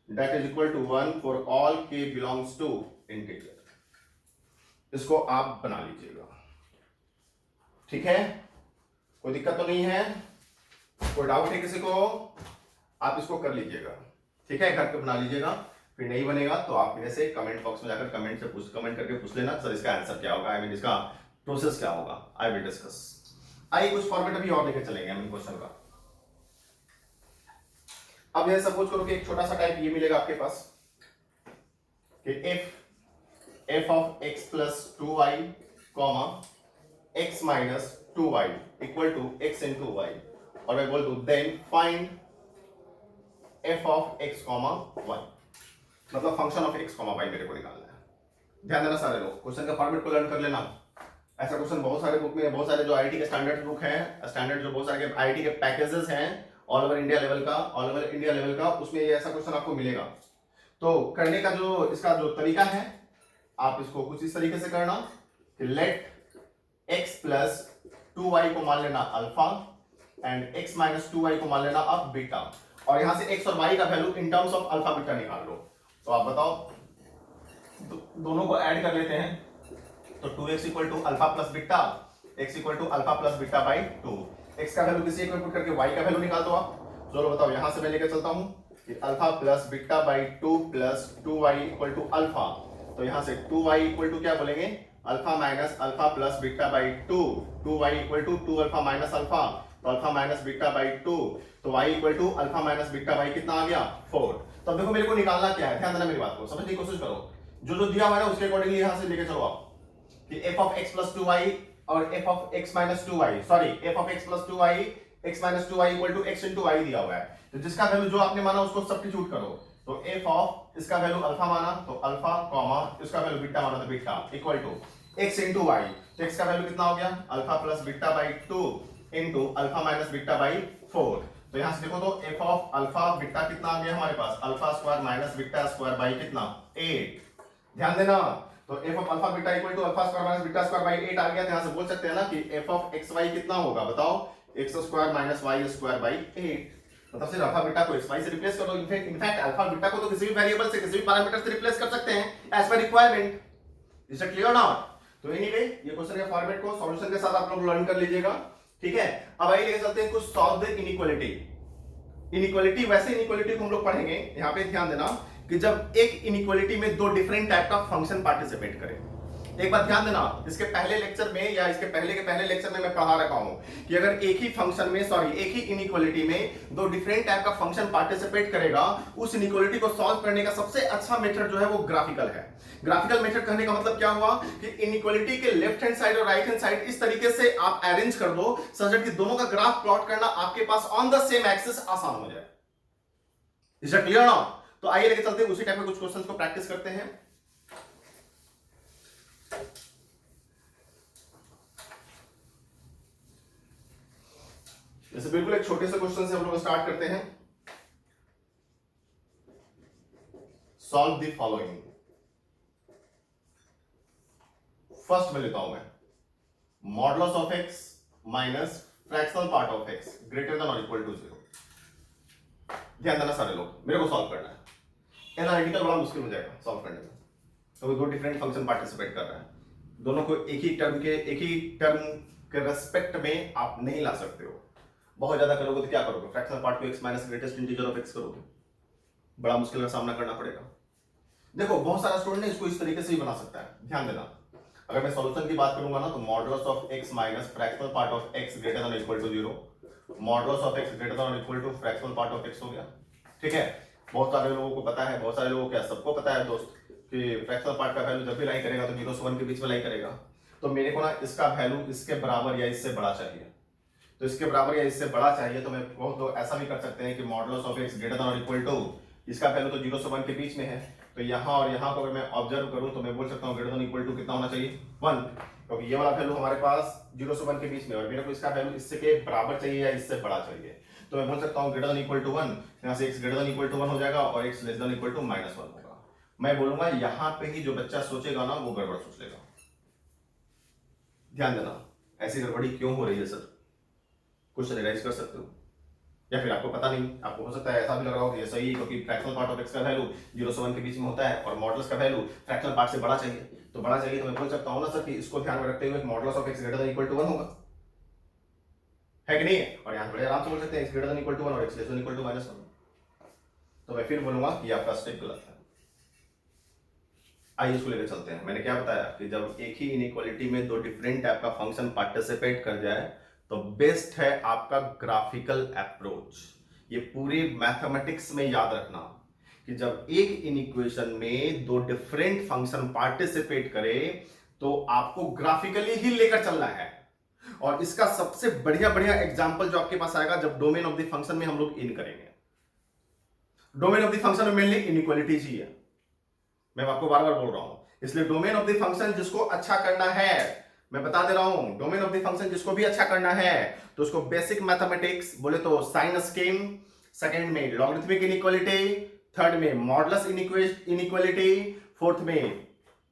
that is equal to 1 for all k belongs to integer। इसको आप बना लीजिएगा, ठीक है, कोई दिक्कत तो नहीं है, कोई डाउट है किसी को, आप इसको कर लीजिएगा, ठीक है, घर पे बना लीजिएगा। फिर नहीं बनेगा तो आप मेरे से कमेंट बॉक्स में जाकर कमेंट करके पूछ लेना सर इसका आंसर क्या होगा, आई मीन इसका प्रोसेस क्या होगा, आई विल डिस्कस। आइए कुछ फॉर्मेट अभी और लेकर चलेंगे हम क्वेश्चन का। अब ये सपोज करो कि एक छोटा सा टाइप ये मिलेगा आपके पास कि f of x plus 2y comma x minus 2y equal to x into y, और मैं बोल दूं then find f of x comma y, मतलब function of x comma y मेरे को निकालना है। ध्यान देना सारे लोग, क्वेश्चन का फॉर्मेट को लर्न कर लेना, ऐसा क्वेश्चन बहुत सारे बुक में, बहुत सारे जो आईआईटी के स्टैंडर्ड बुक हैं, स्टैंडर्ड जो बहुत सारे आईआईटी के पैकेजेस हैं ऑल ओवर इंडिया लेवल का, उसमें ये ऐसा क्वेश्चन आपको मिलेगा। तो करने का जो इसका जो तरीका है, आप इसको कुछ इस तरीके से करना कि लेट x प्लस 2y को मान लेना alpha and x minus 2y को मान लेना अब बीटा, और यहां से x और y का value in terms of alpha beta निकाल लो। तो आप बताओ, दोनों को ऐड कर लेते हैं, तो 2x equal to alpha plus beta, x equal to alpha plus beta by 2, x का वैल्यू किसी एक में पुट करके y का वैल्यू निकाल दो आप। चलो बताओ, यहां से मैं लेकर चलता हूं कि alpha plus beta by 2 plus 2y equal to alpha, तो यहां से 2y इक्वल टू क्या बोलेंगे, alpha minus alpha plus beta by 2, 2y equal to 2 alpha minus alpha, तो अल्फा माइनस बीटा बाई 2, तो y equal to alpha minus beta by कितना आ गया 4। तो अब देखो मेरे को निकालना क्या है, ध्यान देना मेरी बात को, समझने की कोशिश करो। जो दिया हुआ है ना उसके अकॉर्डिंगली यहां से लेके चलो आप कि f of x plus 2y और f of x minus 2y, sorry f of x plus 2y x minus 2y equal to x into y दिया हुआ है, तो जिसका वैल्यू जो आपने माना उसको सब्स्टिट्यूट करो। तो f ऑफ इसका वैल्यू अल्फा माना तो अल्फा कॉमा इसका वैल्यू बीटा माना तो beta equal to x into y, तो x का वैल्यू कितना हो गया alpha plus beta by 2 into alpha minus beta by 4। तो यहां से देखो तो f ऑफ अल्फा बीटा कितना आ गया हमारे पास, alpha square minus beta square by कितना 8। ध्यान देना, तो f of alpha beta equal to alpha square minus beta square by 8 आ गया। तो यहां से बोल सकते हैं ना कि f ऑफ xy कितना होगा, बताओ x square minus y square by 8। मतलब सिर्फ अल्फा बीटा को xy से रिप्लेस करो। इनफैक्ट अल्फा बीटा को तो किसी भी वेरिएबल से, किसी भी पैरामीटर से रिप्लेस कर सकते हैं as per requirement. Is it clear not? तो एनीवे ये क्वेश्चन के फॉर्मेट को सॉल्यूशन के साथ आप लोग लर्न कर लीजिएगा, ठीक है। अब आइए लेके चलते हैं कुछ सॉल्व द इनइक्वालिटी। इनइक्वालिटी, वैसे इनइक्वालिटी को हम लोग पढ़ेंगे, यहां पे ध्यान देना कि जब एक इनइक्वालिटी में दो डिफरेंट टाइप का फंक्शन पार्टिसिपेट करें। एक बात ध्यान देना, इसके पहले लेक्चर में या इसके पहले के पहले लेक्चर में मैं पढ़ा रखा हूं कि अगर एक ही फंक्शन में, सॉरी एक ही इनइक्वालिटी में दो डिफरेंट टाइप का फंक्शन पार्टिसिपेट करेगा, उस इनइक्वालिटी को सॉल्व करने का सबसे अच्छा मेथड जो है वो ग्राफिकल है। ग्राफिकल मेथड कहने का मतलब क्या हुआ कि इनइक्वालिटी के लेफ्ट हैंड साइड और राइट हैंड साइड इस तरीके से आप अरेंज कर दो सच दैट कि दोनों का ग्राफ प्लॉट करना आपके pass on the same axis आसान हो जाए। Is it clear now? तो आइए लेके चलते हैं, उसी टाइप में कुछ क्वेश्चंस को प्रैक्टिस करते हैं। जैसे बिल्कुल एक छोटे से क्वेश्चन से हम लोग स्टार्ट करते हैं। Solve the following. फर्स्ट में लेता हूं मैं, modulus of x minus fractional part of x greater than और इक्वल टू 0। ध्यान देना सारे लोग, मेरे को सॉल्व करना है। एनालिटिकल बड़ा मुश्किल हो जाएगा सॉल्व करने में, तो दो डिफरेंट फंक्शन पार्टिसिपेट कर रहे हैं, दोनों को एक ही टर्म के रेस्पेक्ट में आप नहीं ला सकते हो। बहुत ज्यादा करोगे तो क्या करोगे, फ्रैक्शनल पार्ट को x minus greatest integer of x करोगे, बड़ा मुश्किल का सामना करना पड़ेगा। देखो बहुत सारा स्टूडेंट इसको इस तरीके से ही बना सकता है। ध्यान देना, अगर मैं सॉल्यूशन की बात करूंगा ना तो modulus of x minus fractional part of x greater than equal to 0, modulus of x greater than equal to fractional part of x हो गया, ठीक है। बहुत सारे लोगों को पता है, बहुत सारे लोगों को क्या सबको पता है दोस्त कि फ्रैक्शनल पार्ट का वैल्यू जब भी लाई करेगा तो 0 से 1 के बीच में लाई करेगा। तो मेरे को ना इसका वैल्यू इसके बराबर या इससे बड़ा चाहिए, तो इसके बराबर या इससे बड़ा चाहिए तो मैं बहुत लोग ऐसा भी कर सकते हैं कि modulus of x greater than और इक्वल टू, इसका वैल्यू तो 0 से 1 के बीच में है, तो यहाँ और यहाँ को अगर मैं ऑब्जर्व करूं तो मैं बोल सकता हूँ ग्रेटर देन इक्वल टू कितना होना चाहिए 1, क्योंकि ये वाला वैल्यू हमारे पास 0 से 1 के बीच में और मेरे को इसका वैल्यू इससे के बराबर चाहिए या इससे बड़ा चाहिए, तो मैं बोल सकता हूँ ग्रेटर देन इक्वल टू 1। यहाँ से x greater than equal to 1 हो जाएगा और x less than equal to -1 होगा। मैं बोलूंगा यहाँ पे ही जो बच्चा सोचेगा ना वो गड़बड़ सोच लेगा। ध्यान देना, ऐसी गड़बड़ी क्यों हो रही है सर, कुछ रियलाइज कर सकते हो, या फिर आपको पता नहीं, आपको हो सकता है ऐसा भी लग रहा हो कि ये सही है क्योंकि फ्रैक्शनल पार्ट ऑफ x का वैल्यू 0 से 1 के बीच में होता है और मॉडुलस का वैल्यू फ्रैक्शनल पार्ट से बड़ा चाहिए, तो बड़ा चाहिए तो मैं बोल सकता हूं ना सर कि इसको ध्यान में रखते हुए modulus of x greater than equal to 1 होगा, है कि नहीं है। और यहां बड़े आराम से बोल सकते हैं x greater than equal to 1 और x less than equal to -1, तो मैं फिर बोलूंगा कि आपका स्टेप गलत है। आइए इसको लेकर चलते हैं। मैंने क्या बताया कि जब एक ही इनइक्वालिटी में दो डिफरेंट टाइप का फंक्शन पार्टिसिपेट कर जाए तो बेस्ट है आपका ग्राफिकल अप्रोच। ये पूरे मैथमेटिक्स में याद रखना कि जब एक इनइक्वेशन में दो डिफरेंट फंक्शन पार्टिसिपेट करे तो आपको ग्राफिकली ही लेकर चलना है। और इसका सबसे बढ़िया एग्जांपल जो आपके पास आएगा जब डोमेन ऑफ द फंक्शन में हम लोग इन करेंगे। डोमेन ऑफ द फंक्शन में मेनली इनइक्वालिटीज ही है, मैं आपको बार बार बोल रहा हूं, इसलिए डोमेन ऑफ द फंक्शन जिसको अच्छा करना है मैं बता दे रहा हूं, डोमेन ऑफ द फंक्शन जिसको भी अच्छा करना है तो उसको बेसिक मैथमेटिक्स बोले तो साइन स्कीम, सेकंड में लॉगरिथमिक इनइक्वालिटी, थर्ड में मॉडुलस इनइक्वालिटी, फोर्थ में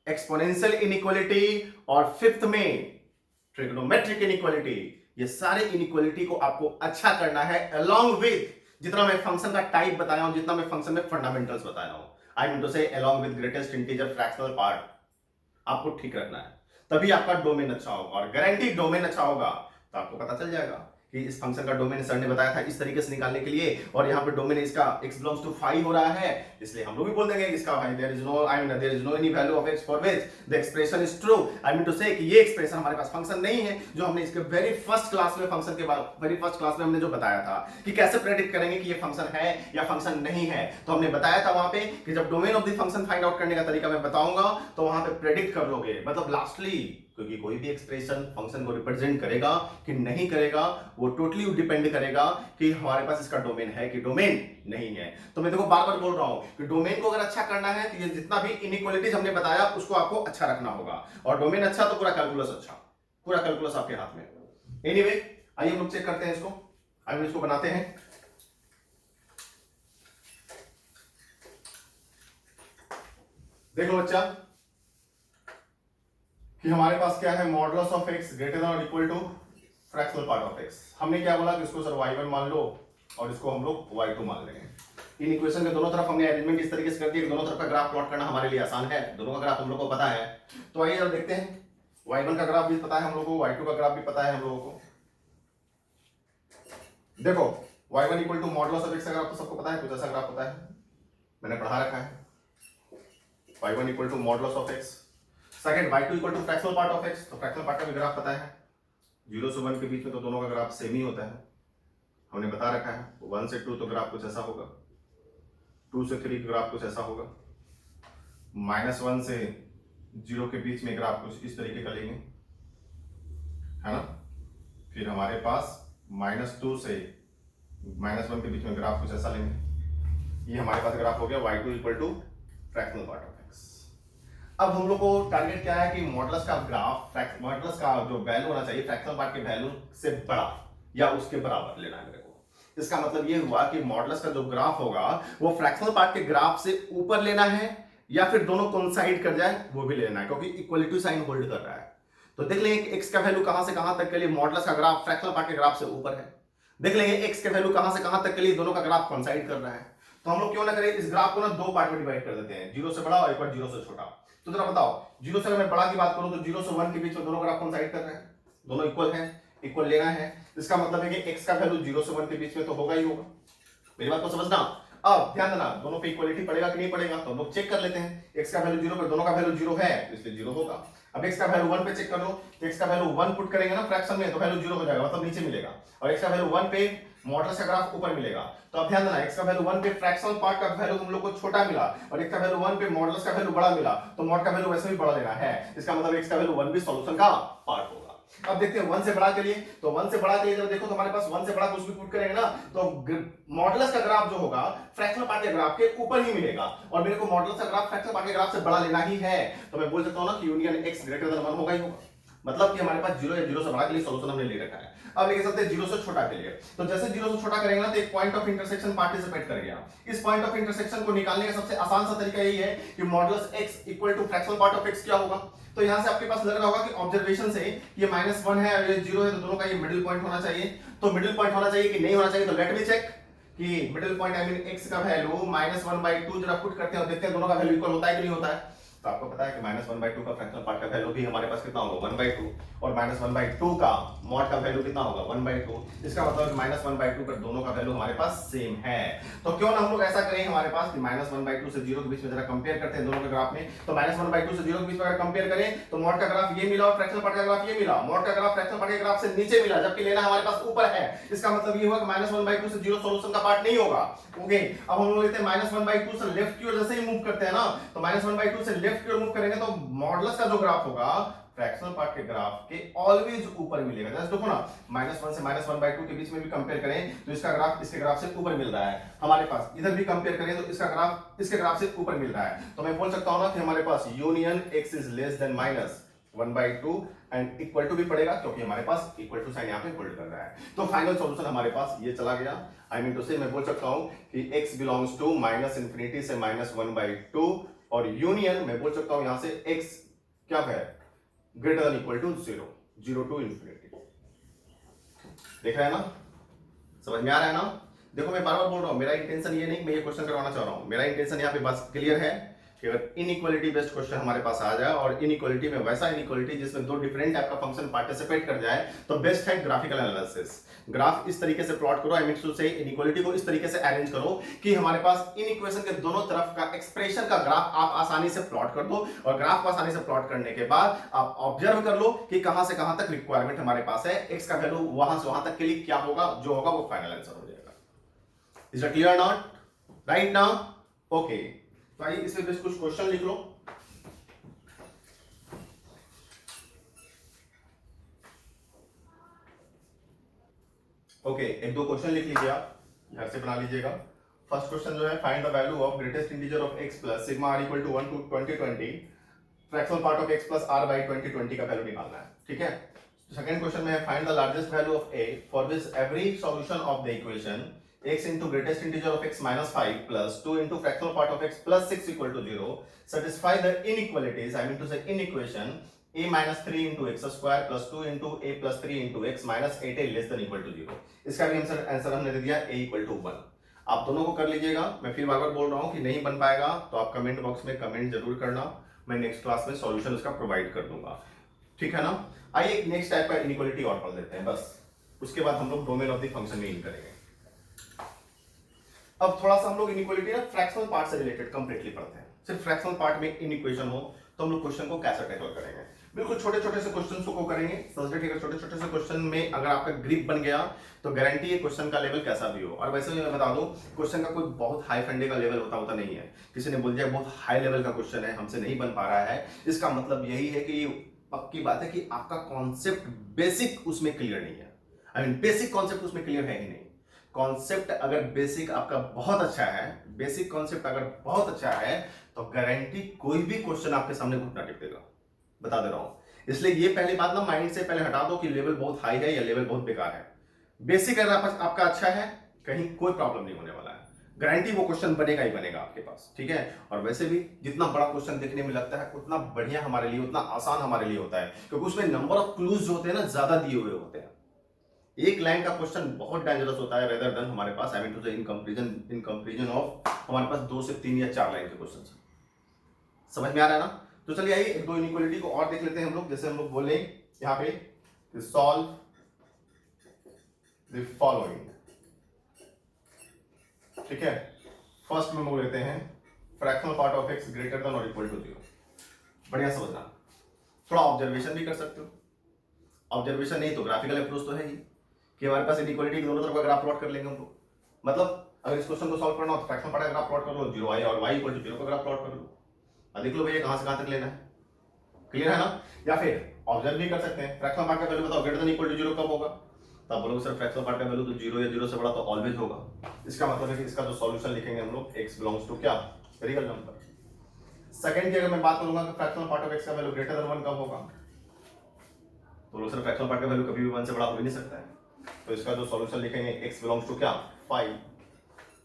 एक्सपोनेंशियल इनइक्वालिटी और फिफ्थ में ट्रिग्नोमेट्रिक इनइक्वालिटी। ये सारे इनइक्वालिटी को आपको अच्छा करना है अलोंग विद जितना मैं फंक्शन का टाइप बताया हूं, जितना मैं फंक्शन में फंडामेंटल्स बताया हूं, आई मीन टू से along with greatest integer fractional part आपको ठीक रखना है, तभी आपका डोमेन अच्छा होगा। और गारंटी डोमेन अच्छा होगा तो आपको पता चल जाएगा कि इस फंक्शन का डोमेन सर ने बताया था इस तरीके से निकालने के लिए, और यहाँ पे डोमेन इसका x बिलोंग्स टू 5 हो रहा है, इसलिए हम लोग भी बोल देंगे इसका भाई there is no there is no any value of x for which the expression is true. I mean to say कि ये एक्सप्रेशन हमारे पास फंक्शन नहीं है, जो हमने इसके वेरी फर्स्ट क्लास में फंक्शन के बाद वेरी फर्स्ट क्लास में हमने जो बताया था कि कैसे प्रेडिक्ट करेंगे कि ये फंक्शन है या फंक्शन नहीं है। तो हमने बताया था वहां पे कि जब domain of the function find out करने का तरीका मैं बताऊंगा तो वहां पे प्रेडिक्ट कर लोगे, मतलब लास्टली, क्योंकि कोई भी एक्सप्रेशन फंक्शन को रिप्रेजेंट करेगा कि नहीं करेगा वो टोटली डिपेंड करेगा कि हमारे पास इसका डोमेन है कि डोमेन नहीं है। तो मैं देखो बार बार बोल रहा हूं कि डोमेन को अगर अच्छा करना है तो ये जितना भी इनइक्वालिटीज हमने बताया उसको आपको अच्छा रखना होगा, और डोमेन अच्छा तो पूरा कैलकुलस अच्छा, पूरा कैलकुलस आपके हाथ में। एनीवे आइए हम लोग चेक करते हैं इसको, आइए इसको बनाते हैं। देखो बच्चा कि हमारे पास क्या है, modulus of x greater than और equal to fractional part of x। हमने क्या बोला कि इसको सर y1 मान लो और इसको हम लोग y2 मान लेंगे। इन इक्वेशन के दोनों तरफ हमने अरेंजमेंट इस तरीके से कर दिया कि दोनों तरफ का ग्राफ प्लॉट करना हमारे लिए आसान है, दोनों का ग्राफ हम लोग को पता है। तो आइए अब देखते हैं, y1 का ग्राफ भी पता है हम लोग को, y2 का ग्राफ भी पता है हम लोगों को। देखो y1 equal to modulus of x का ग्राफ तो सबको पता है, कुछ ऐसा ग्राफ पता है, मैंने पढ़ा रखा है। y1 equal to modulus of x, second y2 equal to fractional part of x, तो फ्रैक्शनल पार्ट का भी ग्राफ पता है, 0 से 1 के बीच में तो दोनों का ग्राफ सेम ही होता है, हमने बता रखा है। 1 से 2 तो ग्राफ कुछ ऐसा होगा, 2 से 3 का ग्राफ कुछ ऐसा होगा, -1 से 0 के बीच में ग्राफ कुछ इस तरीके का लेंगे, है ना। फिर हमारे पास -2 से -1 के बीच में ग्राफ कुछ ऐसा लेंगे, ये हमारे पास ग्राफ हो गया y2 equal to fractional part of x। अब हम लोग को टारगेट क्या है कि मॉडुलस का ग्राफ, मॉडुलस का जो वैल्यू होना चाहिए फ्रैक्शनल पार्ट के वैल्यू से बड़ा या उसके बराबर लेना है मेरे को। इसका मतलब ये हुआ कि मॉडुलस का जो ग्राफ होगा वो फ्रैक्शनल पार्ट के ग्राफ से ऊपर लेना है या फिर दोनों कोइंसाइड कर जाए वो भी लेना है, क्योंकि इक्वलिटी साइन होल्ड कर रहा है। तो देख लेंगे कि x का वैल्यू कहां से कहां तक के लिए मॉडुलस का ग्राफ फ्रैक्शनल पार्ट के ग्राफ से ऊपर है। देख लेंगे x के वैल्यू कहां से कहां तक के लिए दोनों का ग्राफ कोइंसाइड कर रहा है। तो हम लोग क्यों ना करें, इस ग्राफ को ना दो पार्ट में डिवाइड कर देते हैं, 0 से बड़ा और एक बार 0 से छोटा। तो जरा बताओ, 0 से अगर मैं बड़ा की बात करूं तो 0 से 1 के बीच में दोनों ग्राफ कोइंसाइड कर रहे हैं, दोनों इक्वल हैं, इक्वल लेना है। इसका मतलब है कि x का वैल्यू 0 से 1 के बीच में तो होगा ही होगा, मेरी बात को समझना। अब ध्यान देना, दोनों पे इक्वलिटी पड़ेगा कि नहीं पड़ेगा, तो हम लोग चेक कर लेते हैं। x का वैल्यू 0 पे, दोनों का वैल्यू 0 है इसलिए 0 होगा। अब x का वैल्यू 1 पे चेक कर लो, तो x का वैल्यू 1 पुट करेंगे ना फ्रैक्शन में तो वैल्यू 0 हो जाएगा, मतलब नीचे मिलेगा, और x का वैल्यू 1 पे मॉडुलस का ग्राफ ऊपर मिलेगा। तो अब ध्यान देना, x का वैल्यू 1 पे फ्रैक्शनल पार्ट का वैल्यू हम लोग को छोटा मिला और x का वैल्यू 1 पे मॉडुलस का वैल्यू बड़ा मिला, तो मॉड का वैल्यू वैसे भी बड़ा लेना है। इसका मतलब x का वैल्यू 1 भी सॉल्यूशन का पार्ट होगा। अब देखते हैं 1 से बड़ा के लिए, तो 1 से बड़ा के लिए जब देखो तो हमारे पास 1 से बड़ा कुछ भी पुट करेंगे ना तो मॉडुलस का ग्राफ जो होगा फ्रैक्शनल पार्ट के ग्राफ के ऊपर ही मिलेगा, और मेरे को मॉडुलस का ग्राफ फ्रैक्शनल पार्ट के ग्राफ से बड़ा लेना ही है। तो मैं बोल सकता हूं ना कि यूनियन x ग्रेटर देन 1 होगा ही होगा, मतलब कि हमारे पास 0 या 0 से बड़ा के लिए सॉल्यूशन हमने ले रखा है। अब लेके चलते हैं 0 से छोटा के लिए, तो जैसे 0 से छोटा करेंगे ना तो एक पॉइंट ऑफ इंटरसेक्शन पार्टिसिपेट कर गया। इस पॉइंट ऑफ इंटरसेक्शन को निकालने का सबसे आसान सा तरीका यही है कि modulus x equal to fractional part of x क्या होगा। तो यहां से आपके पास लग रहा होगा कि ऑब्जर्वेशन से ये -1 है और ये 0 है, तो दोनों का ये मिडिल पॉइंट होना चाहिए। तो मिडिल पॉइंट होना चाहिए कि नहीं होना चाहिए, तो लेट मी चेक कि middle point I mean x का वैल्यू -1/2 जरा पुट करते हैं और देखते हैं दोनों का वैल्यू इक्वल होता है कि नहीं होता है। तो आपको पता है कि -1/2 का फ्रैक्शनल पार्ट का वैल्यू भी हमारे पास कितना होगा 1/2, और -1/2 का मॉड का वैल्यू कितना होगा 1/2। इसका मतलब -1/2 पर दोनों का वैल्यू हमारे पास सेम है। तो क्यों ना हम लोग ऐसा करें हमारे पास कि -1/2 से 0 के बीच में जरा कंपेयर करते हैं दोनों के ग्राफ में। तो -1/2 से 0 के बीच में अगर कंपेयर करें तो मॉड का ग्राफ ये मिला और फ्रैक्शनल पार्ट का ग्राफ ये मिला, मॉड का ग्राफ फ्रैक्शनल पार्ट के ग्राफ से नीचे मिला, जबकि लेना हमारे पास ऊपर है। इसका मतलब ये हुआ कि -1/2 से 0 सॉल्यूशन का पार्ट नहीं होगा। ओके, अब हम लोग लेते हैं -1/2 से लेफ्ट की ओर जैसे ही मूव करते हैं ना, तो -1/2 से लेफ्ट की ओर मूव करेंगे तो मॉडुलस का जो ग्राफ होगा फ्रैक्शनल पार्ट के ग्राफ के ऑलवेज ऊपर मिलेगा। जैसे देखो ना, -1 से -1/2 के बीच में भी कंपेयर करें तो इसका ग्राफ इसके ग्राफ से ऊपर मिल रहा है हमारे पास, इधर भी कंपेयर करें तो इसका ग्राफ इसके ग्राफ से ऊपर मिल रहा है। तो मैं बोल सकता हूं ना कि हमारे पास union x is less than -1/2 and equal to भी पड़ेगा क्योंकि हमारे पास इक्वल टू साइन यहाँ पे होल्ड कर रहा है। तो फाइनल सॉल्यूशन हमारे पास ये चला गया। आई मीन टू से मैं बोल सकता हूं कि x belongs to minus infinity से -1/2 और यूनियन मैं बोल सकता हूं यहां से x क्या है greater than equal to 0 to infinity. देख रहे हैं ना, समझ में आ रहा है ना। देखो मैं बार बार बोल रहा हूं, मेरा इंटेंशन ये नहीं मैं ये क्वेश्चन करवाना चाह रहा हूं, मेरा इंटेंशन यहाँ पे बस क्लियर है कि अगर इनइक्वालिटी बेस्ड क्वेश्चन हमारे पास आ जाए और इनइक्वालिटी में वैसा इनइक्वालिटी जिसमें दो डिफरेंट टाइप का फंक्शन पार्टिसिपेट कर जाए तो बेस्ट है ग्राफिकल एनालिसिस। ग्राफ इस तरीके से प्लॉट करो, आई मीन टू से इनइक्वालिटी को इस तरीके से अरेंज करो कि हमारे पास इन इक्वेशन के दोनों तरफ का एक्सप्रेशन का ग्राफ आप आसानी से प्लॉट कर दो और ग्राफ को आसानी से प्लॉट करने के बाद आप ऑब्जर्व कर लो कि कहां से कहां तक रिक्वायरमेंट हमारे पास है, एक्स का वैल्यू वहां से वहां तक के लिए क्या होगा, जो होगा वो फाइनल आंसर हो जाएगा। Is it clear not right now? Okay, तो आइए इसमें बस कुछ क्वेश्चन लिख लो। ओके, एक दो क्वेश्चन लिख लीजिए, आप घर से बना लीजिएगा। फर्स्ट क्वेश्चन जो है, find the value of greatest integer of x plus sigma r equal to 1 to 2020 fractional part of x plus r by 2020 का वैल्यू निकालना है, ठीक है। सेकंड क्वेश्चन में है, find the largest value of a for which every solution of the equation x into greatest integer of x minus 5 plus 2 into fractional part of x plus 6 equal to 0 satisfy the inequalities, I mean to say in equation a minus 3 into x square plus 2 into a plus 3 into x minus 8a less than equal to 0। इसका भी answer हमने दे दिया a equal to 1। आप दोनों को कर लीजिएगा। मैं फिर बार बार बोल रहा हूँ कि नहीं बन पाएगा तो आप कमेंट बॉक्स में कमेंट जरूर करना, मैं नेक्स्ट क्लास में सॉल्यूशन उसका प्रोवाइड कर दूंगा, ठीक है ना। आइए नेक्स्ट टाइप का इनइक्वालिटी और पढ़ लेते हैं बस, उसके बाद हम लोग डोमेन ऑफ द फंक्शन में इन करेंगे। अब थोड़ा सा हम लोग इनइक्वालिटी ना फ्रैक्शनल पार्ट से रिलेटेड कंप्लीटली पढ़ते हैं। सिर्फ फ्रैक्शनल पार्ट में इन इक्वेशन हो तो हम लोग क्वेश्चन को कैसे टैकल करेंगे, बिल्कुल छोटे छोटे से क्वेश्चन को करेंगे। समझते ठीक है, छोटे छोटे से क्वेश्चन में अगर आपका ग्रिप बन गया तो गारंटी है क्वेश्चन का लेवल कैसा भी हो। और वैसे भी मैं बता दूं, क्वेश्चन का कोई बहुत हाई फंडे का लेवल होता नहीं है। किसी ने बोल दिया बहुत हाई लेवल का क्वेश्चन है, हमसे नहीं बन पा रहा है, इसका मतलब यही है कि पक्की बात है कि आपका कॉन्सेप्ट बेसिक उसमें क्लियर नहीं है। आई मीन बेसिक कॉन्सेप्ट उसमें क्लियर है ही नहीं। कॉन्सेप्ट अगर बेसिक आपका बहुत अच्छा है, बेसिक कॉन्सेप्ट अगर बहुत अच्छा है तो गारंटी कोई भी क्वेश्चन आपके सामने घुटना टेक देगा, बता दे रहा हूं। इसलिए ये पहली बात ना माइंड से पहले हटा दो कि लेवल बहुत हाई है या लेवल बहुत बेकार है। बेसिक अगर आपका अच्छा है कहीं कोई प्रॉब्लम नहीं होने वाला है, गारंटी वो क्वेश्चन बनेगा ही बनेगा आपके पास, ठीक है। और वैसे भी जितना बड़ा क्वेश्चन देखने में लगता है उतना बढ़िया हमारे लिए, उतना आसान हमारे लिए होता है, क्योंकि उसमें नंबर ऑफ क्लूज जो होते हैं ना ज्यादा दिए हुए होते हैं। एक लाइन का क्वेश्चन बहुत डेंजरस होता है रेदर देन हमारे पास आई मीन टू से इन कंपैरिजन ऑफ हमारे पास 2 से 3 या 4 लाइन के क्वेश्चन। समझ में आ रहा है ना। तो चलिए आइए एक दो इनइक्वालिटी को और देख लेते हैं हम लोग। जैसे हम लोग बोले यहाँ पे सॉल्व द फॉलोइंग, ठीक है। फर्स्ट में हम लोग लेते हैं fractional part of x greater than और इक्वल टू 0। बढ़िया समझना, थोड़ा ऑब्जर्वेशन भी कर सकते हो। ऑब्जर्वेशन नहीं तो ग्राफिकल अप्रोच तो है ही कि हमारे पास इनइक्वालिटी के दोनों तरफ का ग्राफ प्लॉट कर लेंगे हम लोग। मतलब अगर इस क्वेश्चन को सॉल्व करना हो तो फ्रैक्शनल पार्ट का ग्राफ प्लॉट कर लो, 0i और y इक्वल टू 0 का ग्राफ प्लॉट कर लो, अब देख लो भैया कहां से कहां तक लेना है, क्लियर है ना। या फिर ऑब्जर्व भी कर सकते हैं, फ्रैक्शनल पार्ट का वैल्यू बताओ ग्रेटर देन इक्वल टू 0 कब होगा, तब बोलोगे सर फ्रैक्शनल पार्ट का वैल्यू तो 0 या 0 से बड़ा तो ऑलवेज होगा। इसका मतलब है कि इसका जो सॉल्यूशन लिखेंगे हम लोग x बिलोंग्स टू क्या रियल नंबर। सेकंड की अगर मैं बात करूंगा कि फ्रैक्शनल पार्ट ऑफ x का वैल्यू ग्रेटर देन 1 कब होगा, तो लोग सर फ्रैक्शनल पार्ट का वैल्यू कभी भी 1 से बड़ा हो ही नहीं सकता है, तो इसका जो सॉल्यूशन लिखेंगे x बिलोंग्स टू क्या 5।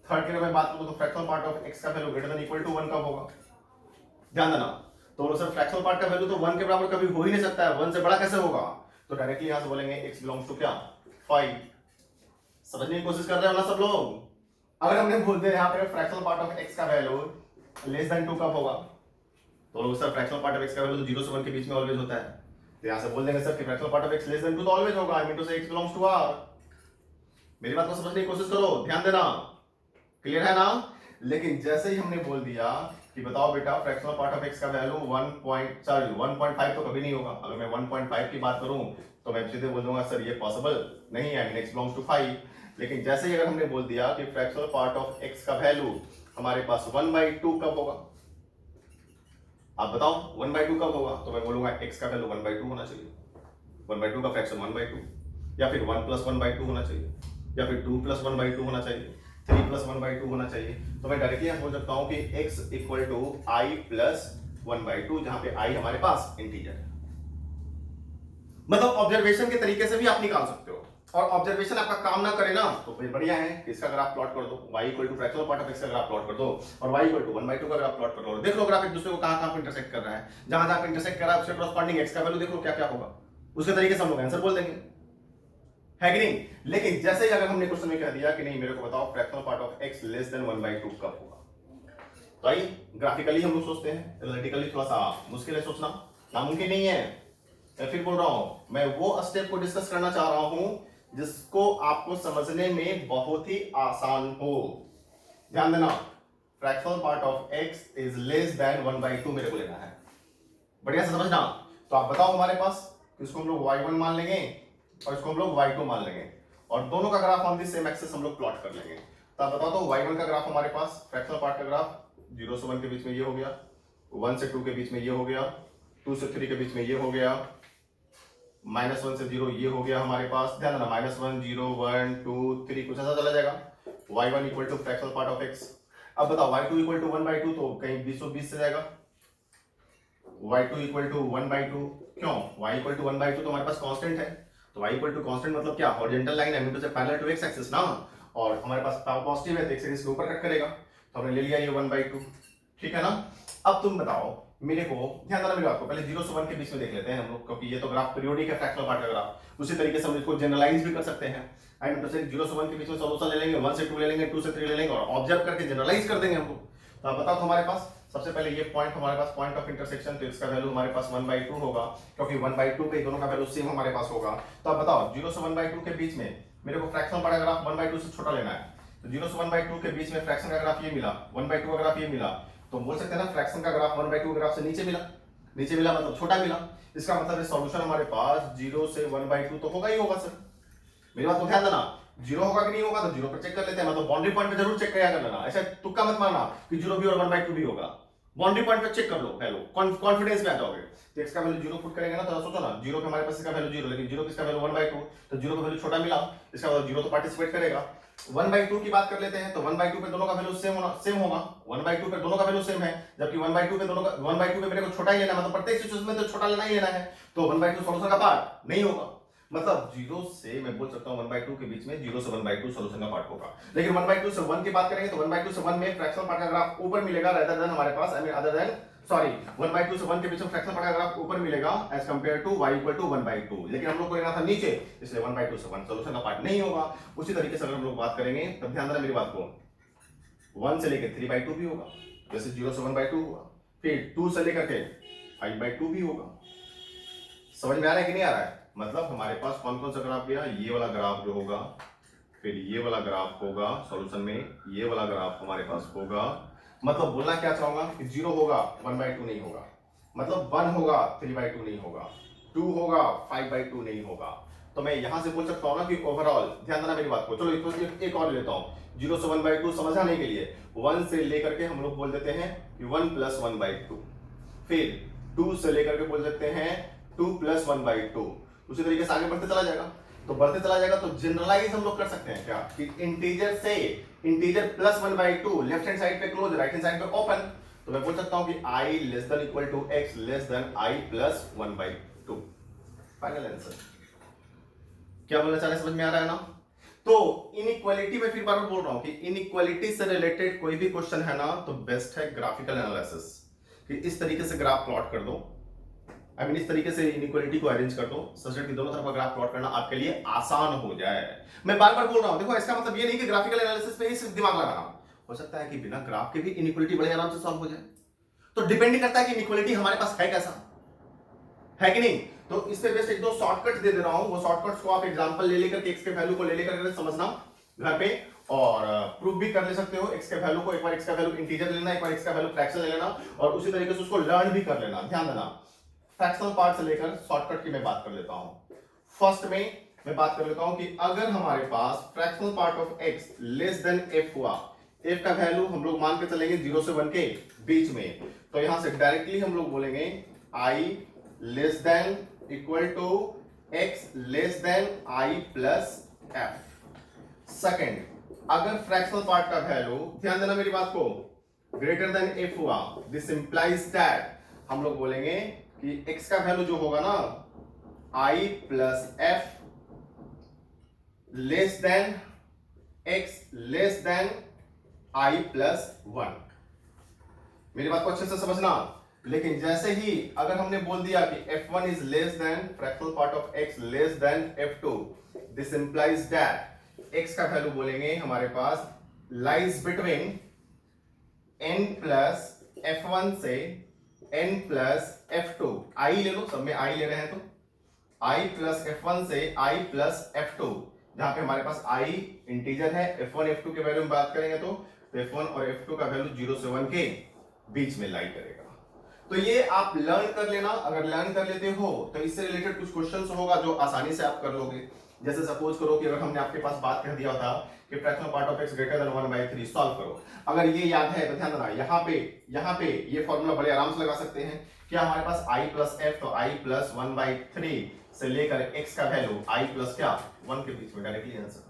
थर्ड की अगर मैं बात करूं तो फ्रैक्शनल पार्ट ऑफ x का value greater than equal to 1 कब होगा, ध्यान देना। तो लोग सर फ्रैक्शनल पार्ट का वैल्यू तो 1 के बराबर कभी हो ही नहीं सकता है, 1 से बड़ा कैसे होगा, तो डायरेक्टली यहां से बोलेंगे x बिलोंग्स टू क्या 5। समझने की कोशिश कर रहे हो ना सब लोग। अगर हमने बोल दिया यहाँ पे फ्रैक्शनल पार्ट ऑफ x का वैल्यू लेस देन 2 कब होगा, तो लोग sir fractional part of x का वैल्यू तो 0 से 1 के बीच में ऑलवेज होता है, तो यहां से बोल देंगे सर कि fractional part of x less then 2 तो ऑलवेज होगा, आई मीन टू से x बिलोंग्स टू r। मेरी बात को समझने की कोशिश करो, ध्यान देना, क्लियर है ना। लेकिन जैसे ही हमने बोल दिया कि बताओ बेटा फ्रैक्शनल पार्ट ऑफ x का वैल्यू 1.5 तो कभी नहीं होगा। अगर मैं 1.5 की बात करूं तो मैं सीधे बोल दूंगा सर ये पॉसिबल नहीं है, I mean x belongs to 5। लेकिन जैसे ही अगर हमने बोल दिया कि फ्रैक्शनल पार्ट ऑफ x का वैल्यू हमारे पास 1/2 कब होगा, आप बताओ 1/2 कब होगा, तो मैं बोलूंगा x का वैल्यू 1/2 होना चाहिए, 1/2 का फ्रैक्शन 1/2, या फिर 1 + 1/2 होना चाहिए, या फिर 2 + 1/2 होना चाहिए, 3 + 1/2 होना चाहिए। तो मैं डायरेक्टली यहां बोल सकता हूं कि x = i + 1/2, जहां पे i हमारे पास इंटीजर है। मतलब ऑब्जर्वेशन के तरीके से भी आप निकाल सकते हो, और ऑब्जर्वेशन आपका काम ना करे ना तो फिर बढ़िया है कि इसका ग्राफ प्लॉट कर दो, y equal to fractional part of x का ग्राफ प्लॉट कर दो, और y इक्वल टू 1/2 का ग्राफ प्लॉट कर दो। देख लो ग्राफ एक दूसरे को कहां कहां पे इंटरसेक्ट कर रहा है, जहां जहां पे इंटरसेक्ट कर रहा है उसके कॉरस्पॉन्डिंग x का वैल्यू देख लो क्या क्या होगा, उसके तरीके से हम लोग आंसर बोल देंगे, है कि नहीं। लेकिन जैसे ही अगर हमने क्वेश्चन में कह दिया कि नहीं मेरे को बताओ fractional part of x less than 1/2 कब होगा, तो आइए ग्राफिकली हम लोग सोचते हैं, एनालिटिकली थोड़ा सा मुश्किल है सोचना, नामुमकिन नहीं है। मैं फिर बोल रहा हूं, मैं वो स्टेप को डिस्कस करना चाह रहा हूं जिसको आपको समझने में बहुत ही आसान हो। ध्यान देना, fractional part of x is less than 1/2 मेरे को लेना है, बढ़िया से समझना। तो आप बताओ हमारे पास, इसको हम लोग y1 मान लेंगे और इसको हम लोग y2 मान लेंगे, और दोनों का graph on the same axis हम लोग प्लॉट कर लेंगे। तो आप बताओ तो y1 का ग्राफ हमारे पास, फ्रैक्शनल पार्ट का ग्राफ 0 से 1 के बीच में ये हो गया, 1 से 2 के बीच में ये हो गया, 2 से 3 के बीच में ये हो गया, -1 से 0 ये हो गया हमारे पास। ध्यान देना, -1 0 1 2 3 कुछ ऐसा चला जाएगा। y1 equal to fractional part of x। अब बताओ y2 इक्वल टू 1/2, तो कहीं 20 से जाएगा। y2 इक्वल टू 1/2 क्यों, y इक्वल टू 1/2 तो हमारे पास कांस्टेंट है, तो y इक्वल टू कांस्टेंट मतलब क्या, हॉरिजॉन्टल लाइन है से पैरेलल टू x एक्सिस ना, और हमारे पास पॉजिटिव है तो x एक्सिस के ऊपर कट करेगा, तो हमने ले लिया ये 1/2, ठीक है ना। अब तुम बताओ मेरे को, ध्यान देना मेरी बात को, पहले 0 से 1 के बीच में देख लेते हैं हम लोग, क्योंकि ये तो ग्राफ पीरियोडिक है फ्रैक्शनल पार्ट का ग्राफ, उसी तरीके से हम इसको जनरलाइज भी कर सकते हैं। एंड तो 0 से 1 के बीच में सॉल्यूशन ले लेंगे, 1 से 2 ले लेंगे, 2 से 3 ले लेंगे, और ऑब्जर्व करके जनरलाइज कर देंगे हम लोग। तो आप बताओ हमारे पास सबसे पहले ये पॉइंट, हमारे पास पॉइंट ऑफ इंटरसेक्शन, तो इसका वैल्यू हमारे पास 1/2 होगा, क्योंकि 1/2 पे दोनों का वैल्यू सेम हमारे पास होगा। तो आप बताओ 0 से 1/2 के बीच में मेरे को फ्रैक्शनल पार्ट का ग्राफ 1/2 से छोटा लेना है, तो 0 से 1/2 के बीच में फ्रैक्शन का ग्राफ ये मिला, 1/2 का ग्राफ ये मिला, तो बोल सकते हैं ना फ्रैक्शन का ग्राफ 1/2 ग्राफ से नीचे मिला, नीचे मिला मतलब छोटा मिला। इसका मतलब है सॉल्यूशन हमारे पास 0 से 1/2 तो होगा ही होगा सर। मेरी बात को ध्यान देना, 0 होगा कि नहीं होगा तो 0 पर चेक कर लेते हैं, मतलब बाउंड्री पॉइंट पे जरूर चेक किया कर लेना, ऐसा तुक्का मत मारना कि 0 भी और 1/2 भी होगा, बाउंड्री पॉइंट पे चेक कर लो, हेलो कॉन्फिडेंस में आ जाओगे। तो x का वैल्यू 0 पुट करेंगे ना, तो सोचो ना 0 के हमारे पास इसका वैल्यू 0, लेकिन 0 किसका वैल्यू 1/2, तो 0 का वैल्यू छोटा मिला, इसका मतलब 0 तो पार्टिसिपेट करेगा। 1/2 की बात कर लेते हैं, तो 1/2 पे दोनों का वैल्यू सेम होगा, 1/2 पे दोनों का वैल्यू सेम है, जबकि 1/2 पे दोनों का 1/2 पे मेरे को छोटा ही लेना, मतलब प्रत्येक सिचुएशन में तो छोटा लेना ही लेना है, तो 1/2 सॉल्यूशन का पार्ट नहीं होगा, मतलब 0 से मैं बोल सकता हूं 1/2 के बीच में 0 से 1/2 सॉल्यूशन का पार्ट होगा। लेकिन 1/2 से 1 की बात करेंगे तो 1/2 से 1 में फ्रैक्शनल पार्ट का ग्राफ ऊपर मिलेगा, रादर देन हमारे पास, I mean other than, sorry 1/2 से 1 के बीच में फ्रैक्शनल पार्ट का ग्राफ ऊपर मिलेगा as compare to y equal to 1/2, लेकिन हम लोग को लेना था नीचे, इसलिए 1/2 से 1 सॉल्यूशन का पार्ट नहीं होगा। उसी तरीके से अगर हम लोग बात करेंगे, तब ध्यान देना मेरी बात को, 1 से लेकर 3/2 भी होगा, जैसे 0 से 1/2 हुआ, फिर 2 से लेकर के 5/2 भी होगा। समझ में आ रहा है कि नहीं आ रहा है, मतलब हमारे पास कौन कौन सा ग्राफ गया, ये वाला ग्राफ जो होगा, फिर ये वाला ग्राफ होगा सॉल्यूशन में, ये वाला ग्राफ हमारे पास होगा, मतलब बोलना क्या चाहूंगा कि 0 होगा 1/2 नहीं होगा, मतलब 1 होगा 3/2 नहीं होगा, 2 होगा 5/2 नहीं होगा। तो मैं यहां से बोल सकता हूं ना कि ओवरऑल, ध्यान देना मेरी बात को, चलो एक और लेता हूं 0 से 1/2 समझाने के लिए, 1 से लेकर के हम लोग बोल देते हैं कि 1 + 1/2, फिर 2 से लेकर के बोल देते हैं 2 + 1/2, उसी तरीके से आगे बढ़ते चला जाएगा, तो बढ़ते चला जाएगा, तो जनरलाइज हम लोग कर सकते हैं क्या कि इंटीजर से integer plus 1/2 left hand side पे क्लोज, राइट हैंड साइड पे ओपन, तो मैं बोल सकता हूं कि i less than equal to x less than i plus 1/2, final answer. क्या बोलना चाह रहे हैं, समझ में आ रहा है ना। तो इनइक्वालिटी में फिर बार बार बोल रहा हूं कि इनइक्वालिटी से रिलेटेड कोई भी क्वेश्चन है ना, तो बेस्ट है ग्राफिकल एनालिसिस, कि इस तरीके से ग्राफ प्लॉट कर दो, आई मीन इस तरीके से इनइक्वालिटी को अरेंज कर दो, सच कि दोनों तरफ का ग्राफ प्लॉट करना आपके लिए आसान हो जाए। मैं बार बार बोल रहा हूं, देखो इसका मतलब ये नहीं कि ग्राफिकल एनालिसिस पे ही सिर्फ दिमाग लगाना, हो सकता है कि बिना ग्राफ के भी इनइक्वालिटी बड़े आराम से सॉल्व हो जाए, तो डिपेंड करता है कि इनइक्वालिटी हमारे पास है कैसा, है कि नहीं। तो इस पे बेस्ट एक दो शॉर्टकट दे रहा हूं, वो शॉर्टकट्स को आप एग्जांपल ले लेकर के x के वैल्यू को ले लेकर के समझना घर पे, और प्रूफ भी कर ले सकते हो। x के वैल्यू को, एक बार x का वैल्यू इंटीजर लेना, एक बार x का वैल्यू फ्रैक्शन ले लेना, और उसी तरीके से उसको लर्न भी कर लेना। ध्यान देना, फ्रैक्शनल पार्ट से लेकर शॉर्टकट की मैं बात कर लेता हूं। फर्स्ट में मैं बात कर लेता हूं कि अगर हमारे पास fractional part of x less than f हुआ, f का वैल्यू हम लोग मान के चलेंगे 0 से 1 के बीच में, तो यहां से डायरेक्टली हम लोग बोलेंगे i less than equal to x less than i plus f। Second, अगर फ्रैक्शनल पार्ट का वैल्यू, ध्यान देना मेरी बात को, ग्रेटर देन f हुआ, दिस इंप्लाइज दैट हम लोग बोलेंगे कि x का वैल्यू जो होगा ना, I plus F less than X less than I plus one. मेरी बात को अच्छे से समझना। लेकिन जैसे ही अगर हमने बोल दिया कि f1 is less than fractional part of x less than f2, this implies that x का वैल्यू बोलेंगे हमारे पास lies between n plus f1 से n प्लस f2। i ले लो, सब में i ले रहे हैं तो i प्लस f1 से i प्लस f2, जहां पे हमारे पास i इंटीजर है। f1 f2 के वैल्यू में बात करेंगे तो f1 और f2 का वैल्यू 0 से 1 के बीच में लाई करेगा। तो ये आप लर्न कर लेना। अगर लर्न कर लेते हो तो इससे रिलेटेड कुछ क्वेश्चंस होगा जो आसानी से आप कर लोगे। जैसे सपोज करो कि अगर हमने आपके पास बात कह दिया था कि fractional part of x greater then 1/3 solve करो, अगर ये याद है तो ध्यान देना, यहाँ पे ये फॉर्मूला बड़े आराम से लगा सकते हैं। क्या हमारे पास i प्लस f, तो i प्लस 1/3 से लेकर x का वैल्यू i प्लस क्या 1 के बीच में डायरेक्टली आंसर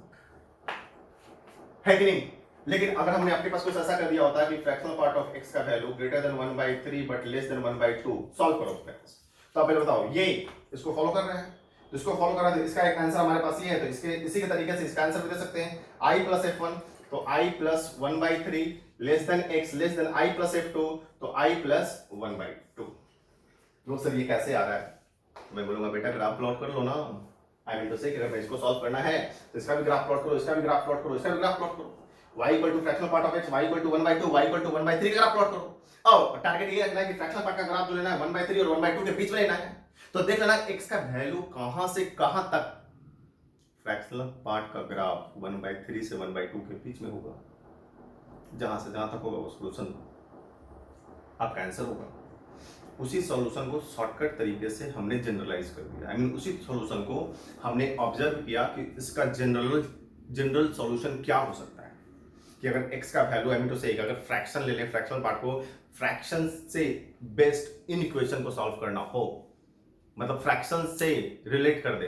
है कि नहीं। लेकिन अगर हमने आपके पास कुछ ऐसा कर दिया होता कि फ्रैक्शनल पार्ट ऑफ x का value greater then 1/3 but less than 1/2 solve करो फ्रेंड्स, तो आप पहले बताओ ये इसको फॉलो कर रहे हैं, तो इसको फॉलो कर रहे हैं तो इसका एक आंसर हमारे पास ये है, तो इसके इसी के तरीके से इसका आंसर भी दे सकते हैं। i प्लस f1 तो i plus 1/3 less than x less than i plus f2 तो i प्लस 1/2। तो सर ये कैसे आ रहा है, मैं बोलूंगा बेटा ग्राफ प्लॉट कर लो ना। आई मीन टू से अगर मैं इसको सॉल्व करना है तो इसका भी ग्राफ प्लॉट करो, इसका भी ग्राफ प्लॉट करो, इसका भी ग्राफ प्लॉट करो। y equal to fractional part of x, y equal to 1/2, y equal to 1/3 का ग्राफ प्लॉट करो। और टारगेट ये रखना है कि फ्रैक्शनल पार्ट का ग्राफ जो लेना है 1/3 और 1/2 के बीच में लेना है। तो देख लेना x का वैल्यू कहां से कहां तक फ्रैक्शनल पार्ट का ग्राफ 1/3 से 1/2 के बीच में होगा। जहां से जहां तक होगा वो सॉल्यूशन आपका आंसर होगा। उसी सॉल्यूशन को शॉर्टकट तरीके से हमने जनरलाइज कर दिया। आई मीन उसी सॉल्यूशन को हमने ऑब्जर्व किया कि इसका जनरल सॉल्यूशन क्या हो सकता है। कि अगर x का वैल्यू आई मीन टू से अगर फ्रैक्शन ले लें, फ्रैक्शनल पार्ट को फ्रैक्शन से बेस्ड इन इक्वेशन को सॉल्व करना हो, मतलब फ्रैक्शन से रिलेट कर दे